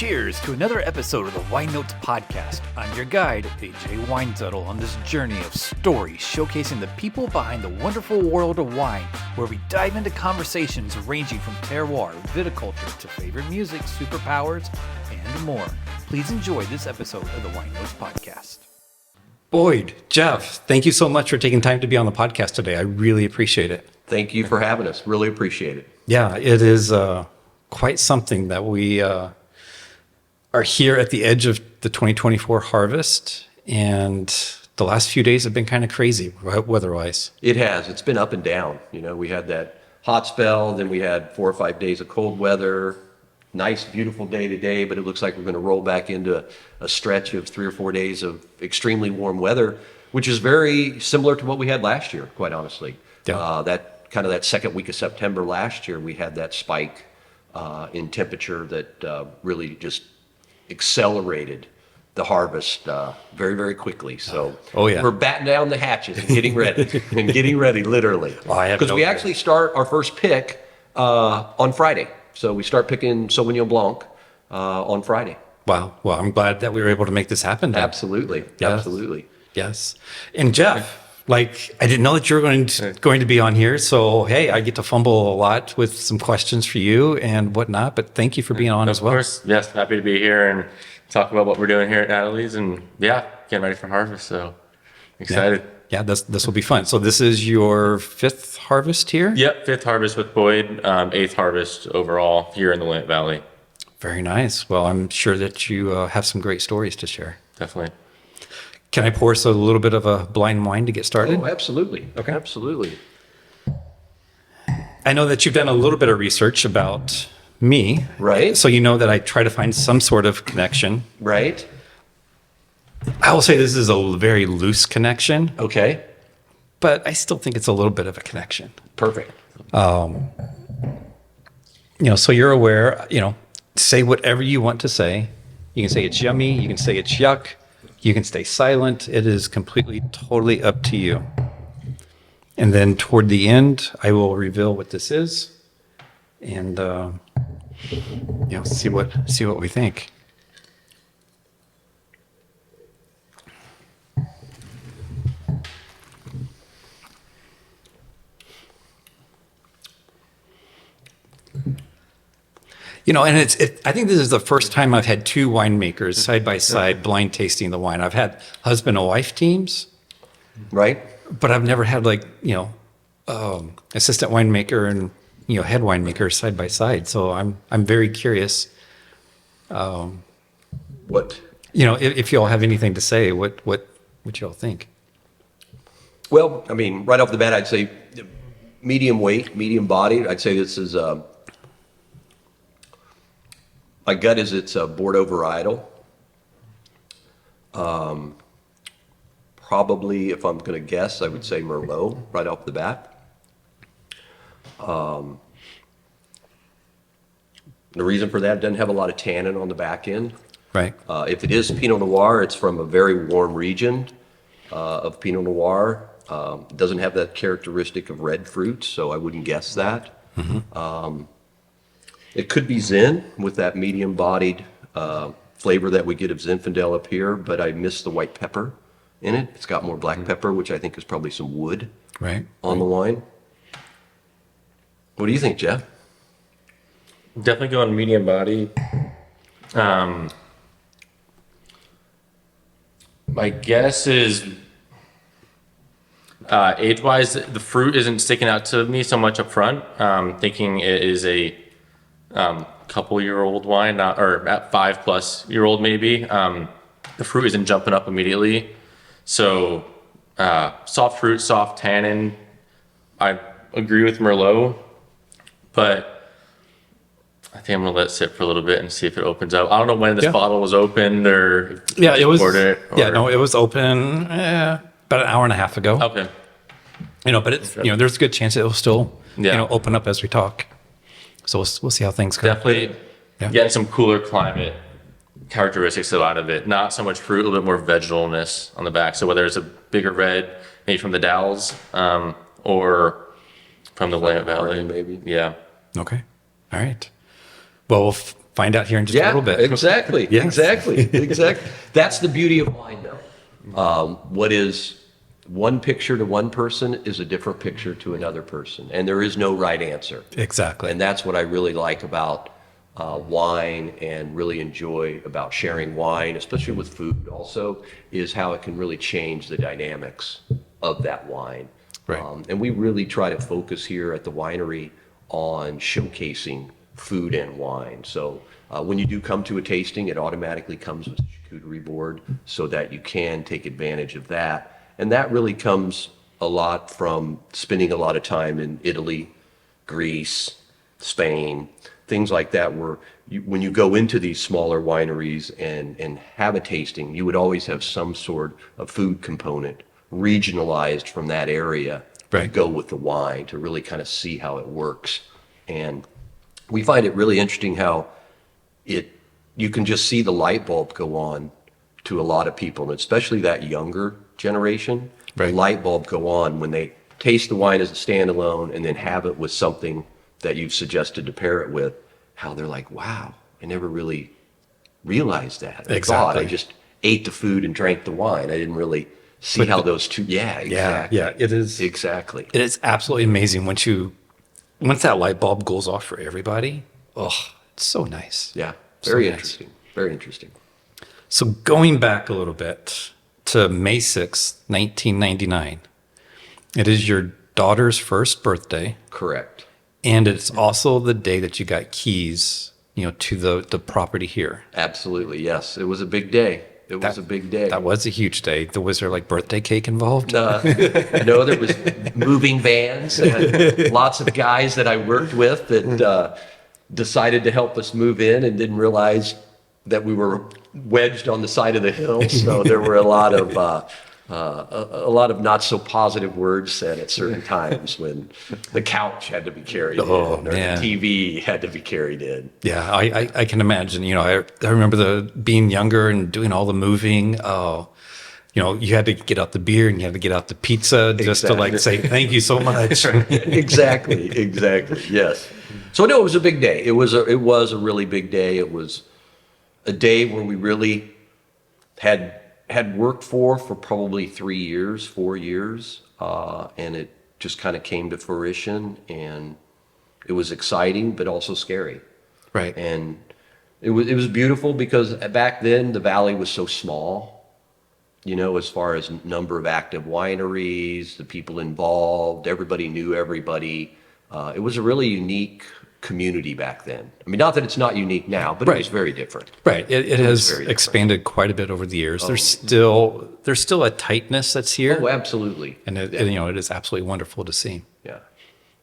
cheers to another episode of the Weinnotes Podcast. I'm your guide, AJ Weinzettel, on this journey of stories showcasing the people behind the wonderful world of wine, where we dive into conversations ranging from terroir, viticulture, to favorite music, superpowers, and more. Please enjoy this episode of the Weinnotes Podcast. Boyd, Jeff, thank you so much for taking time to be on the podcast today. I really appreciate it. Thank you for having us. Really appreciate it. Yeah, it is quite something that we are here at the edge of the 2024 harvest, and the last few days have been kind of crazy weather-wise. It has. It's been up and down. You know, we had that hot spell, then we had 4 or 5 days of cold weather. Nice, beautiful day today, but it looks like we're going to roll back into a stretch of 3 or 4 days of extremely warm weather, which is very similar to what we had last year, quite honestly. Yeah. That second week of September last year, we had that spike in temperature that really just accelerated the harvest very, very quickly. So we're batting down the hatches and getting ready, literally. Because we actually start our first pick on Friday. So we start picking Sauvignon Blanc on Friday. Wow. Well, I'm glad that we were able to make this happen then. Absolutely. Yes. Absolutely. Yes. And Jeff, I didn't know that you were going to be on here. So, hey, I get to fumble a lot with some questions for you and whatnot, but thank you for being on as well. Of course. Yes. Happy to be here and talk about what we're doing here at Natalie's, and getting ready for harvest. So excited. Yeah, this will be fun. So this is your 5th harvest here? Yep. 5th harvest with Boyd, 8th harvest overall here in the Willamette Valley. Very nice. Well, I'm sure that you have some great stories to share. Definitely. Can I pour us a little bit of a blind wine to get started? Oh, absolutely. Okay. Absolutely. I know that you've done a little bit of research about me. Right. So you know that I try to find some sort of connection. Right. I will say this is a very loose connection, Okay. but I still think it's a little bit of a connection. Perfect. So you're aware, say whatever you want to say. You can say it's yummy. You can say it's yuck. You can stay silent. It is completely, totally up to you. And then toward the end, I will reveal what this is, and see what we think. And I think this is the first time I've had 2 winemakers side by side blind tasting the wine. I've had husband and wife teams, Right. but I've never had assistant winemaker and head winemaker side by side. So I'm very curious. What? If y'all have anything to say, what y'all think? Well, I mean, right off the bat, I'd say medium weight, medium bodied. I'd say this is my gut is it's a Bordeaux varietal. Probably, if I'm going to guess, I would say Merlot right off the bat. The reason for that, it doesn't have a lot of tannin on the back end. Right. If it is Pinot Noir, it's from a very warm region of Pinot Noir. It doesn't have that characteristic of red fruit, so I wouldn't guess that. Mm-hmm. It could be Zin with that medium-bodied flavor that we get of Zinfandel up here, but I miss the white pepper in it. It's got more black pepper, which I think is probably some wood on the wine. What do you think, Jeff? Definitely going medium body. My guess is age-wise, the fruit isn't sticking out to me so much up front. Thinking it is a couple-year-old wine, or at 5+-year-old maybe. The fruit isn't jumping up immediately. So soft fruit, soft tannin. I agree with Merlot, but I think I'm gonna let it sit for a little bit and see if it opens up. I don't know when this bottle was opened or it was. It was open about an hour and a half ago. Okay. But it's there's a good chance it will still open up as we talk. So we'll see how things go. Definitely getting some cooler climate characteristics out of it. Not so much fruit, a little bit more vegetalness on the back. So whether it's a bigger red, maybe from the Dalles, or from the Willamette Valley, maybe. Yeah. Okay. All right. Well, find out here in just a little bit. Exactly. Yeah. Exactly. That's the beauty of wine, though. What is one picture to one person is a different picture to another person, and there is no right answer. Exactly. And that's what I really like about wine, and really enjoy about sharing wine, especially with food also, is how it can really change the dynamics of that wine. Right. And we really try to focus here at the winery on showcasing food and wine. So when you do come to a tasting, it automatically comes with a charcuterie board so that you can take advantage of that. And that really comes a lot from spending a lot of time in Italy, Greece, Spain, things like that, where when you go into these smaller wineries and have a tasting, you would always have some sort of food component regionalized from that area to go with the wine, to really kind of see how it works. And we find it really interesting how you can just see the light bulb go on to a lot of people, and especially that younger generation. The light bulb go on when they taste the wine as a standalone and then have it with something that you've suggested to pair it with, how they're like, wow, I never really realized that. I thought I just ate the food and drank the wine. I didn't really see how those two, exactly. Yeah, it is. Exactly. It is absolutely amazing once that light bulb goes off for everybody. Oh, it's so nice. Yeah, So very nice. interesting. Very interesting. So going back a little bit to May 6th, 1999, it is your daughter's first birthday. Correct. And it's also the day that you got keys, to the property here. Absolutely, yes. It was a big day. It was a big day. That was a huge day. Was there like birthday cake involved? No, there was moving vans and lots of guys that I worked with that decided to help us move in and didn't realize that we were wedged on the side of the hill. So there were a lot of not so positive words said at certain times when the couch had to be carried in, or the TV had to be carried in. Yeah, I can imagine. I remember being younger and doing all the moving. You had to get out the beer and you had to get out the pizza just to like say thank you so much. Exactly. Yes. So no, it was a big day. It was a really big day. It was a day where we really had worked for probably 4 years, and it just kind of came to fruition, and it was exciting but also scary. Right. And it was beautiful because back then the valley was so small, as far as number of active wineries, the people involved, everybody knew everybody. It was a really unique community back then. I mean, not that it's not unique now, but it was very different. Right. It has expanded quite a bit over the years. There's still a tightness that's here. Oh, absolutely. And it is absolutely wonderful to see. Yeah.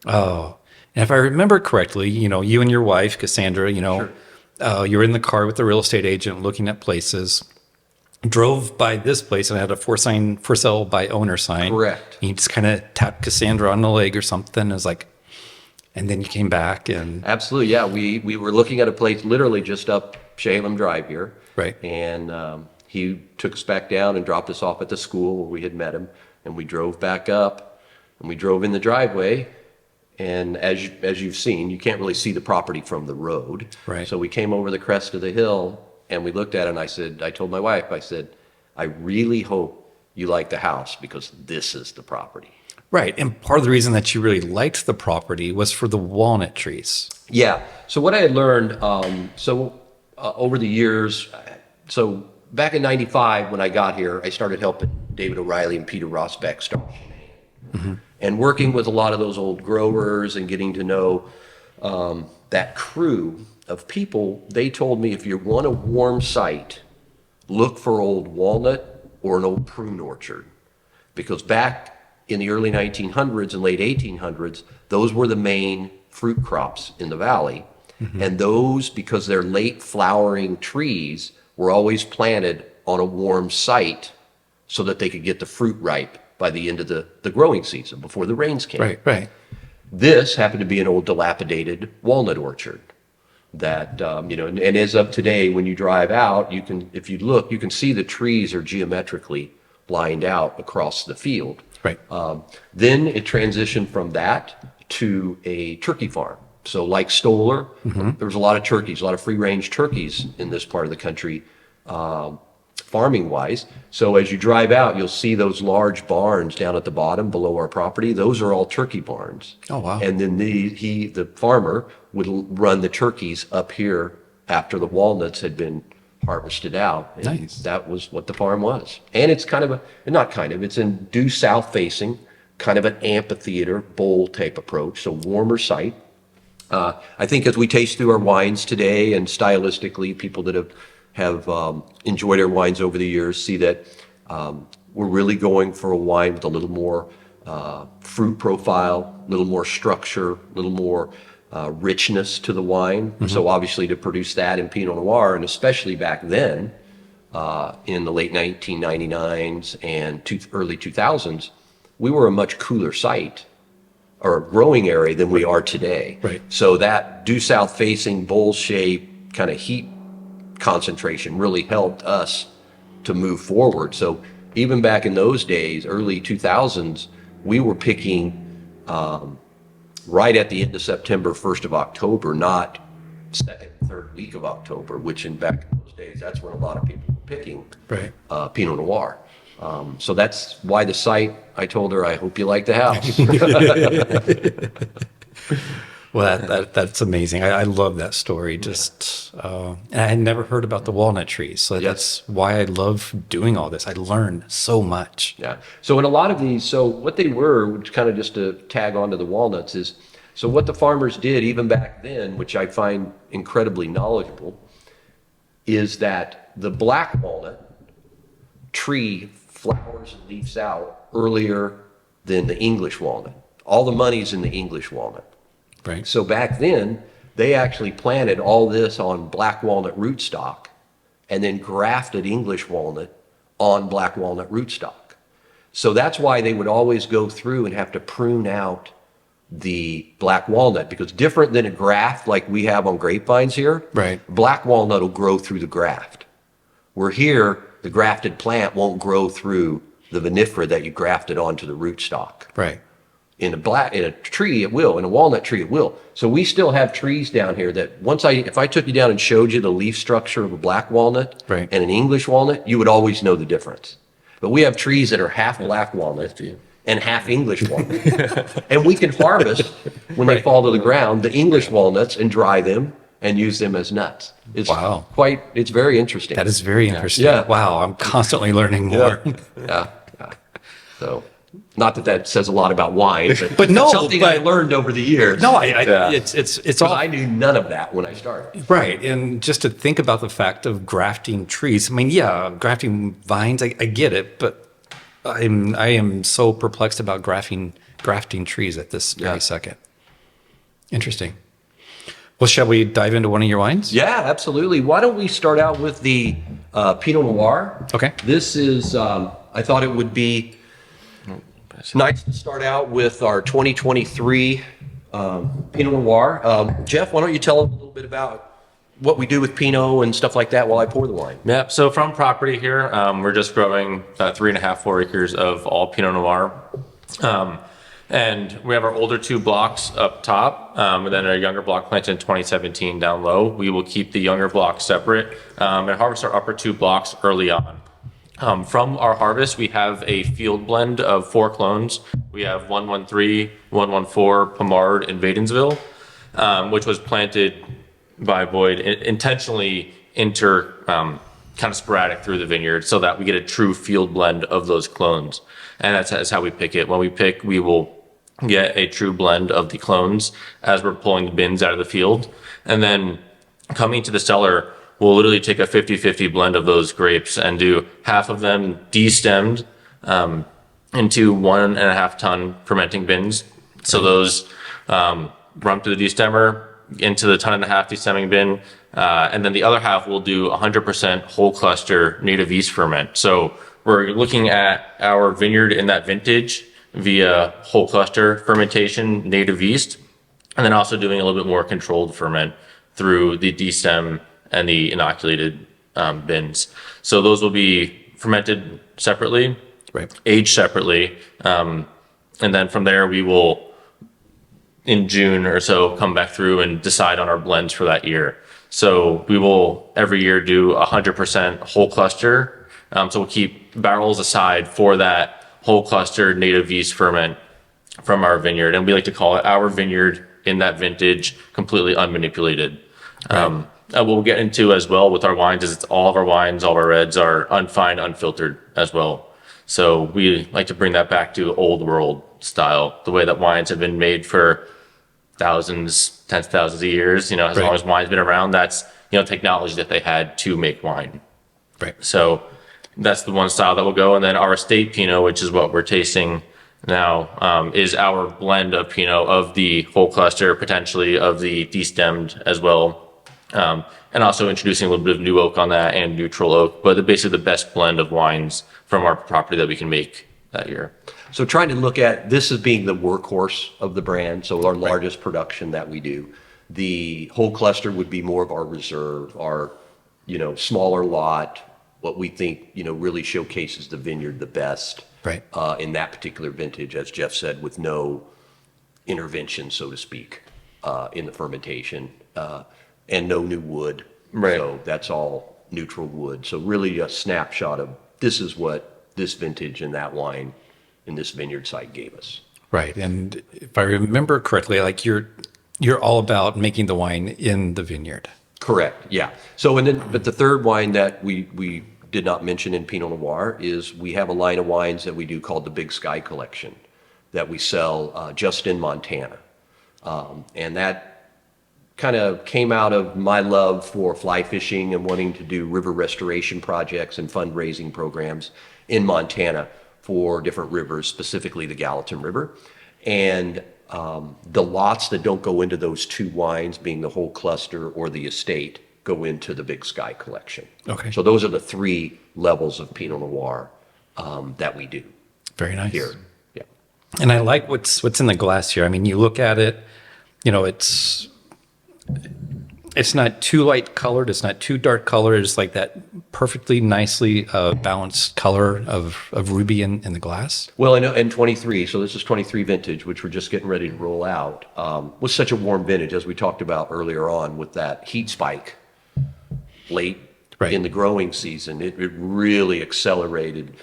Oh, and if I remember correctly, you and your wife, Cassandra, you were in the car with the real estate agent looking at places, drove by this place and had a for sale by owner sign. Correct. And you just kind of tapped Cassandra on the leg or something. It was like, and then you came back and... Absolutely, yeah. We were looking at a place literally just up Shalem Drive here. Right. And he took us back down and dropped us off at the school where we had met him. And we drove back up and we drove in the driveway. And as you've seen, you can't really see the property from the road. Right. So we came over the crest of the hill and we looked at it and I told my wife, I really hope you like the house because this is the property. Right. And part of the reason that you really liked the property was for the walnut trees. Yeah. So what I had learned, over the years, so back in 95 when I got here, I started helping David O'Reilly and Peter Rosbeck start. Mm-hmm. And working with a lot of those old growers and getting to know that crew of people. They told me if you want a warm site, look for old walnut or an old prune orchard. Because back in the early 1900s and late 1800s, those were the main fruit crops in the valley. Mm-hmm. And those, because they're late flowering trees, were always planted on a warm site so that they could get the fruit ripe by the end of the growing season before the rains came. Right. This happened to be an old dilapidated walnut orchard that, and as of today, when you drive out, if you look, you can see the trees are geometrically lined out across the field. Right. Then it transitioned from that to a turkey farm. So like Stoller, there was a lot of turkeys, a lot of free-range turkeys in this part of the country, farming-wise. So as you drive out, you'll see those large barns down at the bottom below our property. Those are all turkey barns. Oh, wow. And then the farmer would run the turkeys up here after the walnuts had been harvested out. And Nice. that was what the farm was. And it's it's in due south facing, kind of an amphitheater bowl type approach, so warmer site. I think as we taste through our wines today, and stylistically, people that have enjoyed our wines over the years see that we're really going for a wine with a little more fruit profile, a little more structure, a little more richness to the wine. So obviously to produce that in Pinot Noir, and especially back then, in the late 1999s and early 2000s, we were a much cooler site or growing area than we are today. Right. So that due south facing bowl shape kind of heat concentration really helped us to move forward. So even back in those days, early 2000s, we were picking right at the end of September, 1st of October, not second, third week of October, which back in those days, that's when a lot of people were picking Right. Pinot Noir. So that's why the site, I told her, I hope you like the house. Well, that's amazing. I love that story. Just, and I had never heard about the walnut trees. So that's why I love doing all this. I learn so much. Yeah. So in a lot of these, so what they were, which kind of just to tag onto the walnuts is, so what the farmers did even back then, which I find incredibly knowledgeable, is that the black walnut tree flowers and leaves out earlier than the English walnut. All the money's in the English walnut. Right. So back then, they actually planted all this on black walnut rootstock and then grafted English walnut on black walnut rootstock. So that's why they would always go through and have to prune out the black walnut, because different than a graft like we have on grapevines here, Right. black walnut will grow through the graft. Where here, the grafted plant won't grow through the vinifera that you grafted onto the rootstock. Right. In a tree, it will. In a walnut tree, it will. So we still have trees down here that if I took you down and showed you the leaf structure of a black walnut Right. and an English walnut, you would always know the difference. But we have trees that are half black walnut and half English walnut. And we can harvest, when they fall to the ground, the English walnuts and dry them and use them as nuts. It's Wow. it's very interesting. That is very interesting. Yeah. Wow. I'm constantly learning more. Yeah. So, not that says a lot about wine, But no, something I learned over the years. No, Yeah. it's all I knew none of that when I started. right. And just to think about the fact of grafting trees. I mean, yeah, grafting vines, I get it, but I am so perplexed about grafting trees at this very second. Interesting. Well, shall we dive into one of your wines? Yeah, absolutely. Why don't we start out with the Pinot Noir? Okay. This is, I thought it would be nice to start out with our 2023 Pinot Noir. Jeff, why don't you tell them a little bit about what we do with Pinot and stuff like that while I pour the wine? Yeah, so from property here, we're just growing 3.5-4 acres of all Pinot Noir. And we have our older two blocks up top, and then our younger block planted in 2017 down low. We will keep the younger blocks separate and harvest our upper two blocks early on. From our harvest, we have a field blend of 4 clones. We have 113, 114, Pomard, and Vadensville, which was planted by Boyd intentionally kind of sporadic through the vineyard so that we get a true field blend of those clones. And that's how we pick it. When we pick, we will get a true blend of the clones as we're pulling the bins out of the field. And then coming to the cellar, we'll literally take a 50-50 blend of those grapes and do half of them destemmed into 1.5 ton fermenting bins. So those run through the destemmer into the 1.5 ton destemming bin. And then the other half we'll do 100% whole cluster native yeast ferment. So we're looking at our vineyard in that vintage via whole cluster fermentation, native yeast, and then also doing a little bit more controlled ferment through the destem and the inoculated bins. So those will be fermented separately, Right. aged separately, and then from there we will in June or so come back through and decide on our blends for that year. So we will every year do 100% whole cluster. So we'll keep barrels aside for that whole cluster native yeast ferment from our vineyard. And we like to call it our vineyard in that vintage, completely unmanipulated. Right. What we'll get into as well with our wines is all of our wines, all of our reds are unfined, unfiltered as well. So we like to bring that back to old world style, the way that wines have been made for thousands, tens of thousands of years. As long as wine's been around, that's, technology that they had to make wine. Right. So that's the one style that will go. And then our estate Pinot, which is what we're tasting now, is our blend of Pinot of the whole cluster, potentially of the destemmed as well. And also introducing a little bit of new oak on that and neutral oak, but basically the best blend of wines from our property that we can make that year. So trying to look at this as being the workhorse of the brand, so our largest production that we do. The whole cluster would be more of our reserve, our, smaller lot, what we think, really showcases the vineyard the best. Right. In that particular vintage, as Jeff said, with no intervention, so to speak, in the fermentation, and no new wood. Right. So that's all neutral wood. So really a snapshot of this is what this vintage and that wine in this vineyard site gave us. Right. And if I remember correctly, like you're all about making the wine in the vineyard. Correct. Yeah. So but the third wine that we did not mention in Pinot Noir is we have a line of wines that we do called the Big Sky Collection that we sell just in Montana. And that kind of came out of my love for fly fishing and wanting to do river restoration projects and fundraising programs in Montana for different rivers, specifically the Gallatin River. And the lots that don't go into those two wines, being the whole cluster or the estate, go into the Big Sky Collection. Okay. So those are the three levels of Pinot Noir that we do. Very nice. Here. Yeah. And I like what's in the glass here. I mean, you look at it, it's not too light colored. It's not too dark colored. It's like that perfectly nicely balanced color of ruby in the glass. Well, and 23, so this is 23 vintage, which we're just getting ready to roll out, was such a warm vintage, as we talked about earlier on with that heat spike late in the growing season. It really accelerated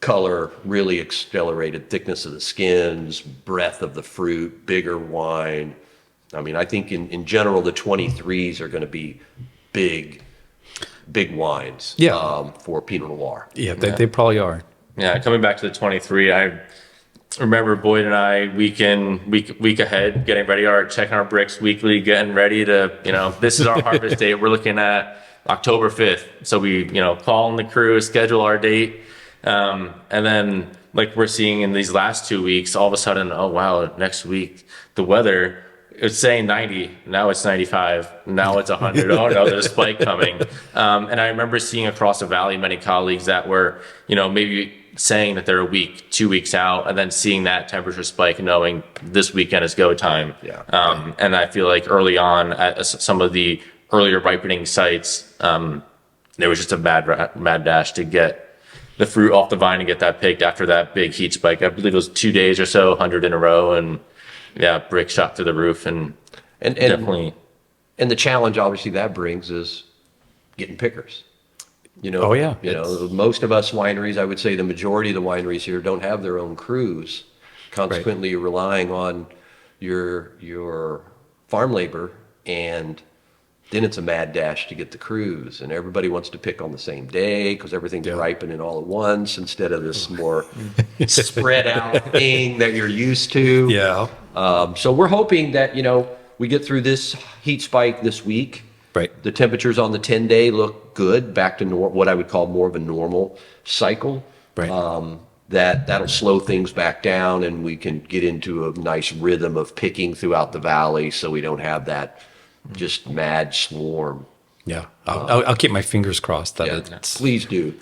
color, really accelerated thickness of the skins, breadth of the fruit, bigger wine. I mean, I think in general, the 23s are going to be big wines for Pinot Noir. Yeah, they probably are. Yeah, coming back to the 23, I remember Boyd and I week ahead, getting ready, checking our bricks weekly, getting ready to, this is our harvest date. We're looking at October 5th. So we, call in the crew, schedule our date. And then like we're seeing in these last 2 weeks, all of a sudden, oh, wow, next week, the weather, it's saying 90, now it's 95, now it's 100. Oh no, there's a spike coming. And I remember seeing across the valley many colleagues that were, maybe saying that they're a week, 2 weeks out, and then seeing that temperature spike, knowing this weekend is go time. Yeah. And I feel like early on at some of the earlier ripening sites, there was just a mad dash to get the fruit off the vine and get that picked after that big heat spike. I believe it was 2 days or so, 100 in a row, and yeah, brick shot through the roof and definitely. And the challenge obviously that brings is getting pickers. Oh yeah. Most of us wineries, I would say the majority of the wineries here don't have their own crews. Consequently, you're relying on your farm labor, and then it's a mad dash to get the crews, and everybody wants to pick on the same day because everything's ripening all at once instead of this more spread out thing that you're used to. Yeah. So we're hoping that, we get through this heat spike this week. Right. The temperatures on the 10-day look good, back to what I would call more of a normal cycle. Right. That'll slow things back down, and we can get into a nice rhythm of picking throughout the valley so we don't have that just mad swarm. Yeah. I'll keep my fingers crossed that it's... Please do.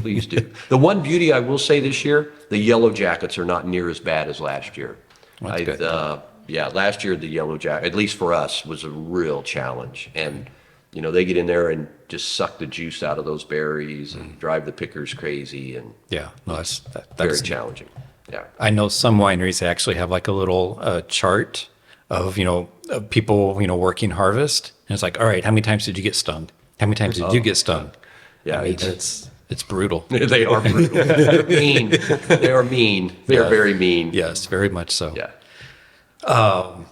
Please do. The one beauty I will say this year, the yellow jackets are not near as bad as last year. Well, that's good. Last year the yellow jacket, at least for us, was a real challenge. And, they get in there and just suck the juice out of those berries and drive the pickers crazy. And yeah, no, that's very challenging. Yeah. I know some wineries actually have like a little chart of, of people, working harvest. And it's like, all right, how many times did you get stung? How many times did you get stung? Yeah, I mean, it's brutal. they are brutal. They're mean. They are mean. They are very mean. Yes, very much so. Yeah.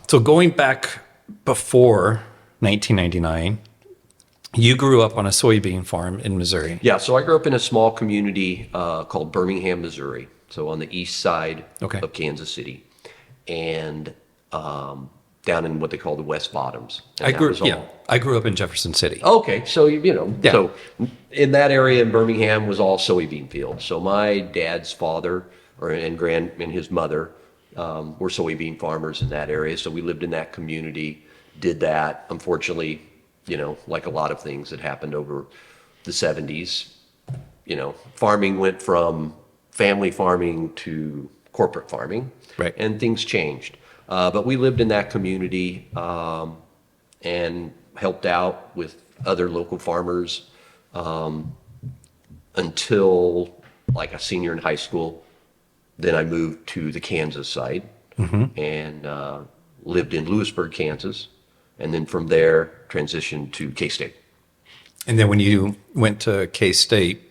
So going back before 1999, you grew up on a soybean farm in Missouri. Yeah, so I grew up in a small community called Birmingham, Missouri. So on the east side of Kansas City. And down in what they call the West Bottoms. And I grew up in Jefferson City. Okay, so so in that area in Birmingham was all soybean fields. So my dad's father and his mother were soybean farmers in that area. So we lived in that community, did that. Unfortunately, like a lot of things that happened over the 70s, farming went from family farming to corporate farming, right? And things changed. But we lived in that community and helped out with other local farmers until like a senior in high school. Then I moved to the Kansas side and lived in Lewisburg, Kansas. And then from there, transitioned to K-State. And then when you went to K-State,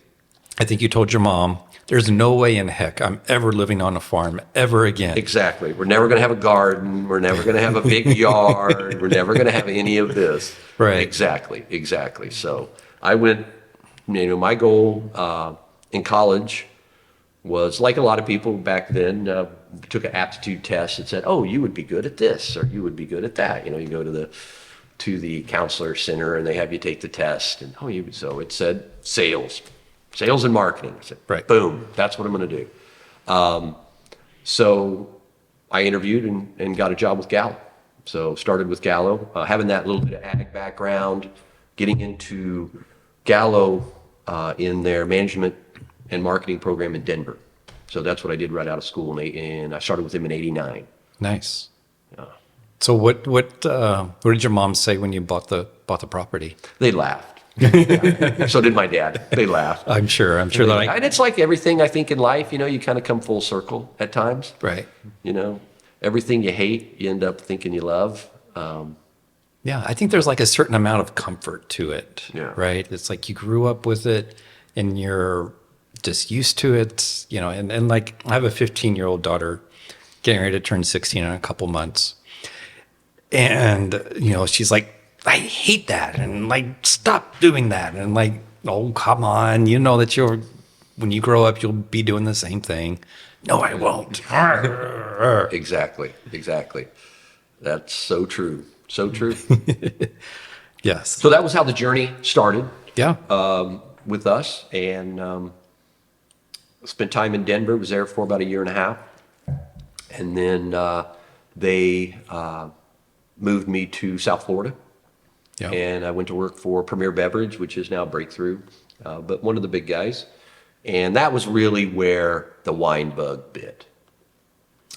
I think you told your mom, there's no way in heck I'm ever living on a farm ever again. Exactly. We're never going to have a garden. We're never going to have a big yard. We're never going to have any of this. Right. Exactly. So I went, my goal in college was, like a lot of people back then, took an aptitude test and said, oh, you would be good at this or you would be good at that. You go to the counselor center and they have you take the test and so it said sales and marketing. I said, right. Boom, that's what I'm going to do. So I interviewed and got a job with Gallo. So started with Gallo, having that little bit of ag background, getting into Gallo in their management and marketing program in Denver. So that's what I did right out of school, and I started with them in '89. Nice. So what did your mom say when you bought the property? They laughed. So did my dad. They laughed. I'm sure. And it's like everything I think in life, you kind of come full circle at times. Right. Everything you hate, you end up thinking you love. Yeah, I think there's like a certain amount of comfort to it. Yeah. Right. It's like you grew up with it and you're just used to it, and like I have a 15-year-old daughter getting ready to turn 16 in a couple months. And, she's like, I hate that. And like, stop doing that. And like, oh, come on. That when you grow up, you'll be doing the same thing. No, I won't. Exactly. That's so true. So true. Yes. So that was how the journey started. Yeah. With us, and spent time in Denver. Was there for about a year and a half. And then they moved me to South Florida. Yeah. And I went to work for Premier Beverage, which is now Breakthrough, but one of the big guys. And that was really where the wine bug bit.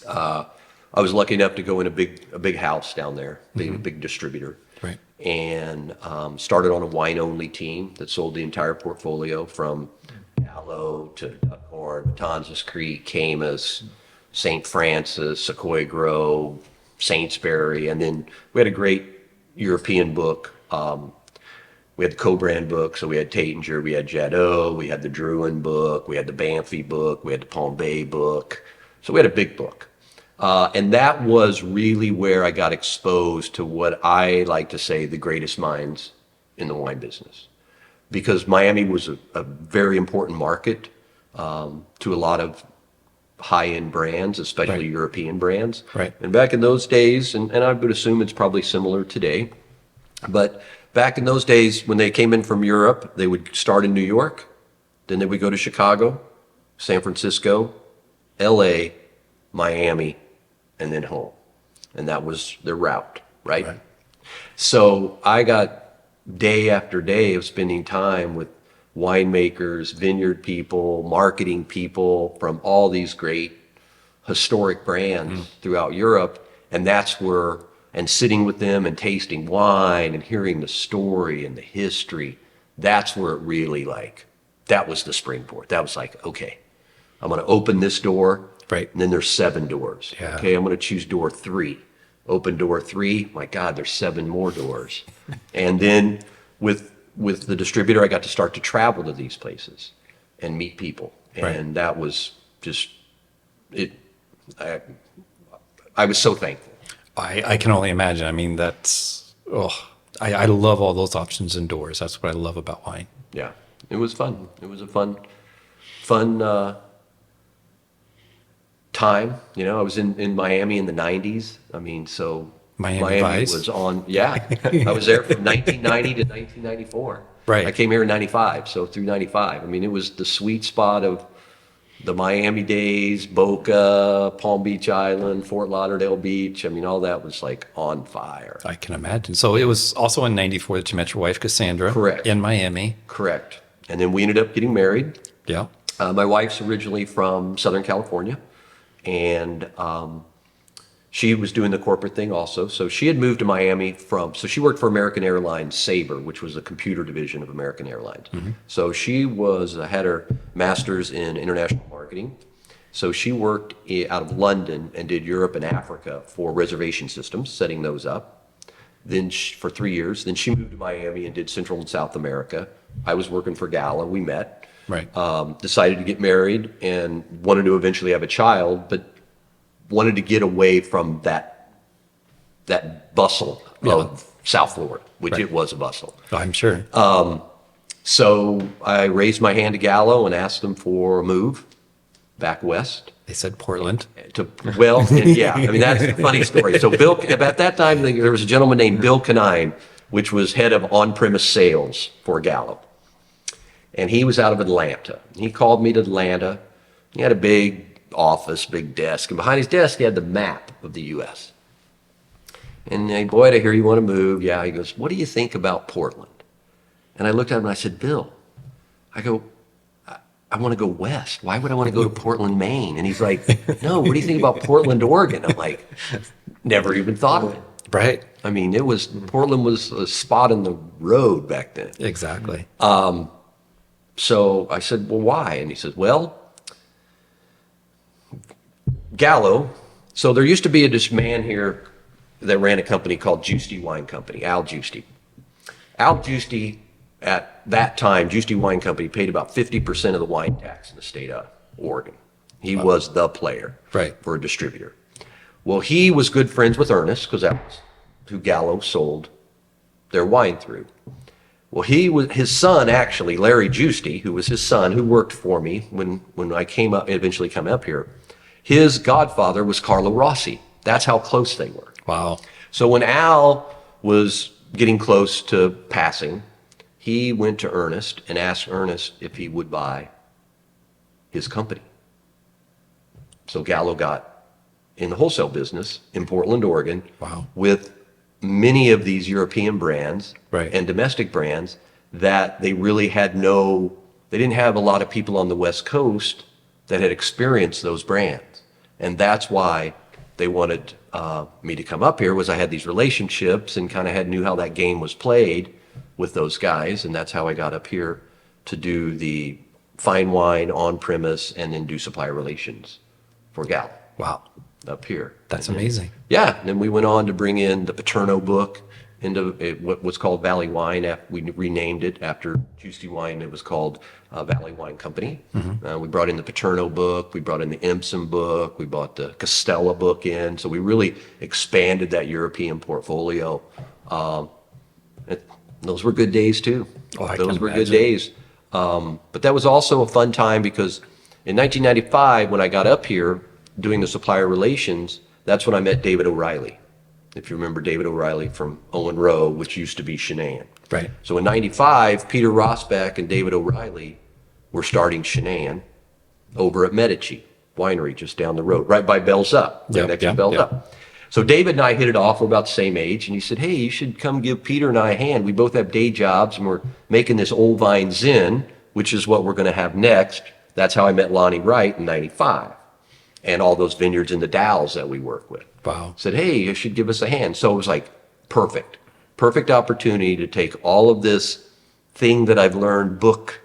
I was lucky enough to go in a big house down there, a big distributor. Right. And started on a wine-only team that sold the entire portfolio from Gallo to Duckhorn, Matanzas Creek, Camus, St. Francis, Sequoia Grove, Saintsbury, and then we had a great European book. We had the co-brand book, so we had Taittinger, we had Jadot, we had the Drouhin book, we had the Banffy book, we had the Palm Bay book. So we had a big book. And that was really where I got exposed to what I like to say the greatest minds in the wine business. Because Miami was a very important market to a lot of high-end brands, especially European brands. Right. And back in those days, and I would assume it's probably similar today, but back in those days when they came in from Europe, they would start in New York, then they would go to Chicago, San Francisco, LA, Miami, and then home. And that was their route, right? So I got day after day of spending time with winemakers, vineyard people, marketing people from all these great historic brands throughout Europe. And that's where, and sitting with them and tasting wine and hearing the story and the history, that's where it really that was the springboard. That was like, okay, I'm going to open this door. Right. And then there's 7 doors. Yeah. Okay, I'm going to choose door 3. Open door 3, my God, there's 7 more doors. And then with the distributor, I got to start to travel to these places and meet people. And that was just, I was so thankful. I can only imagine. I mean, I love all those options indoors. That's what I love about wine. Yeah, it was fun. It was a fun time. You know, I was in Miami in the 90s. I mean, so Miami Vice was on. Yeah, I was there from 1990 to 1994. Right. I came here in 95, so through 95. I mean, it was the sweet spot of the Miami days, Boca, Palm Beach Island, Fort Lauderdale Beach. I mean, all that was like on fire. I can imagine. So it was also in 94 that you met your wife, Cassandra. Correct. In Miami. Correct. And then we ended up getting married. Yeah. My wife's originally from Southern California, and she was doing the corporate thing also. So she had moved to Miami so she worked for American Airlines Sabre, which was the computer division of American Airlines. Mm-hmm. So she had her master's in international marketing. So she worked out of London and did Europe and Africa for reservation systems, setting those up. Then for 3 years, then she moved to Miami and did Central and South America. I was working for Gallo. We met. Right. Decided to get married and wanted to eventually have a child, but wanted to get away from that bustle of South Florida, which it was a bustle. I'm sure. So I raised my hand to Gallo and asked them for a move back west. They said Portland. I mean, that's a funny story. So Bill, at that time, there was a gentleman named Bill Canine, which was head of on-premise sales for Gallo. And he was out of Atlanta. He called me to Atlanta. He had a big office, big desk. And behind his desk, he had the map of the U.S. And hey, Boyd, I hear you want to move. Yeah, he goes, what do you think about Portland? And I looked at him and I said, Bill, I want to go west. Why would I want to go to Portland, Maine? And he's like, no, what do you think about Portland, Oregon? I'm like, never even thought of it. Right. I mean, Portland was a spot in the road back then. Exactly. So I said, well, why? And he said, well, Gallo. So there used to be this man here that ran a company called Giusti Wine Company, Al Giusti. Al Giusti, at that time, Giusti Wine Company paid about 50% of the wine tax in the state of Oregon. He was the player for a distributor. Well, he was good friends with Ernest, because that was who Gallo sold their wine through. Well, his son, actually, Larry Giusti, who was his son, who worked for me when I eventually came up here, his godfather was Carlo Rossi. That's how close they were. Wow. So when Al was getting close to passing, he went to Ernest and asked Ernest if he would buy his company. So Gallo got in the wholesale business in Portland, Oregon, with many of these European brands and domestic brands that they really they didn't have a lot of people on the West Coast that had experienced those brands. And that's why they wanted me to come up here, was I had these relationships and kind of knew how that game was played with those guys. And that's how I got up here to do the fine wine on premise and then do supplier relations for Gallo. Wow. Up here. That's amazing. Yeah. And then we went on to bring in the Paterno book into what was called Valley Wine. We renamed it after Giusti Wine. It was called Valley Wine Company. Mm-hmm. We brought in the Paterno book. We brought in the Empson book. We brought the Castella book in. So we really expanded that European portfolio. Those were good days too. Those were good days. But that was also a fun time because in 1995, when I got up here doing the supplier relations, that's when I met David O'Reilly. If you remember David O'Reilly from Owen Rowe, which used to be Shanann. Right. So in 95, Peter Rosbeck and David O'Reilly were starting Shanann over at Medici Winery just down the road, right by Bell's Up, next to Bell's Up. So David and I hit it off. We're about the same age. And he said, hey, you should come give Peter and I a hand. We both have day jobs and we're making this Old Vine Zin, which is what we're going to have next. That's how I met Lonnie Wright in 95. And all those vineyards in the Dalles that we work with. Wow. Said, hey, you should give us a hand. So it was like perfect opportunity to take all of this thing that I've learned, book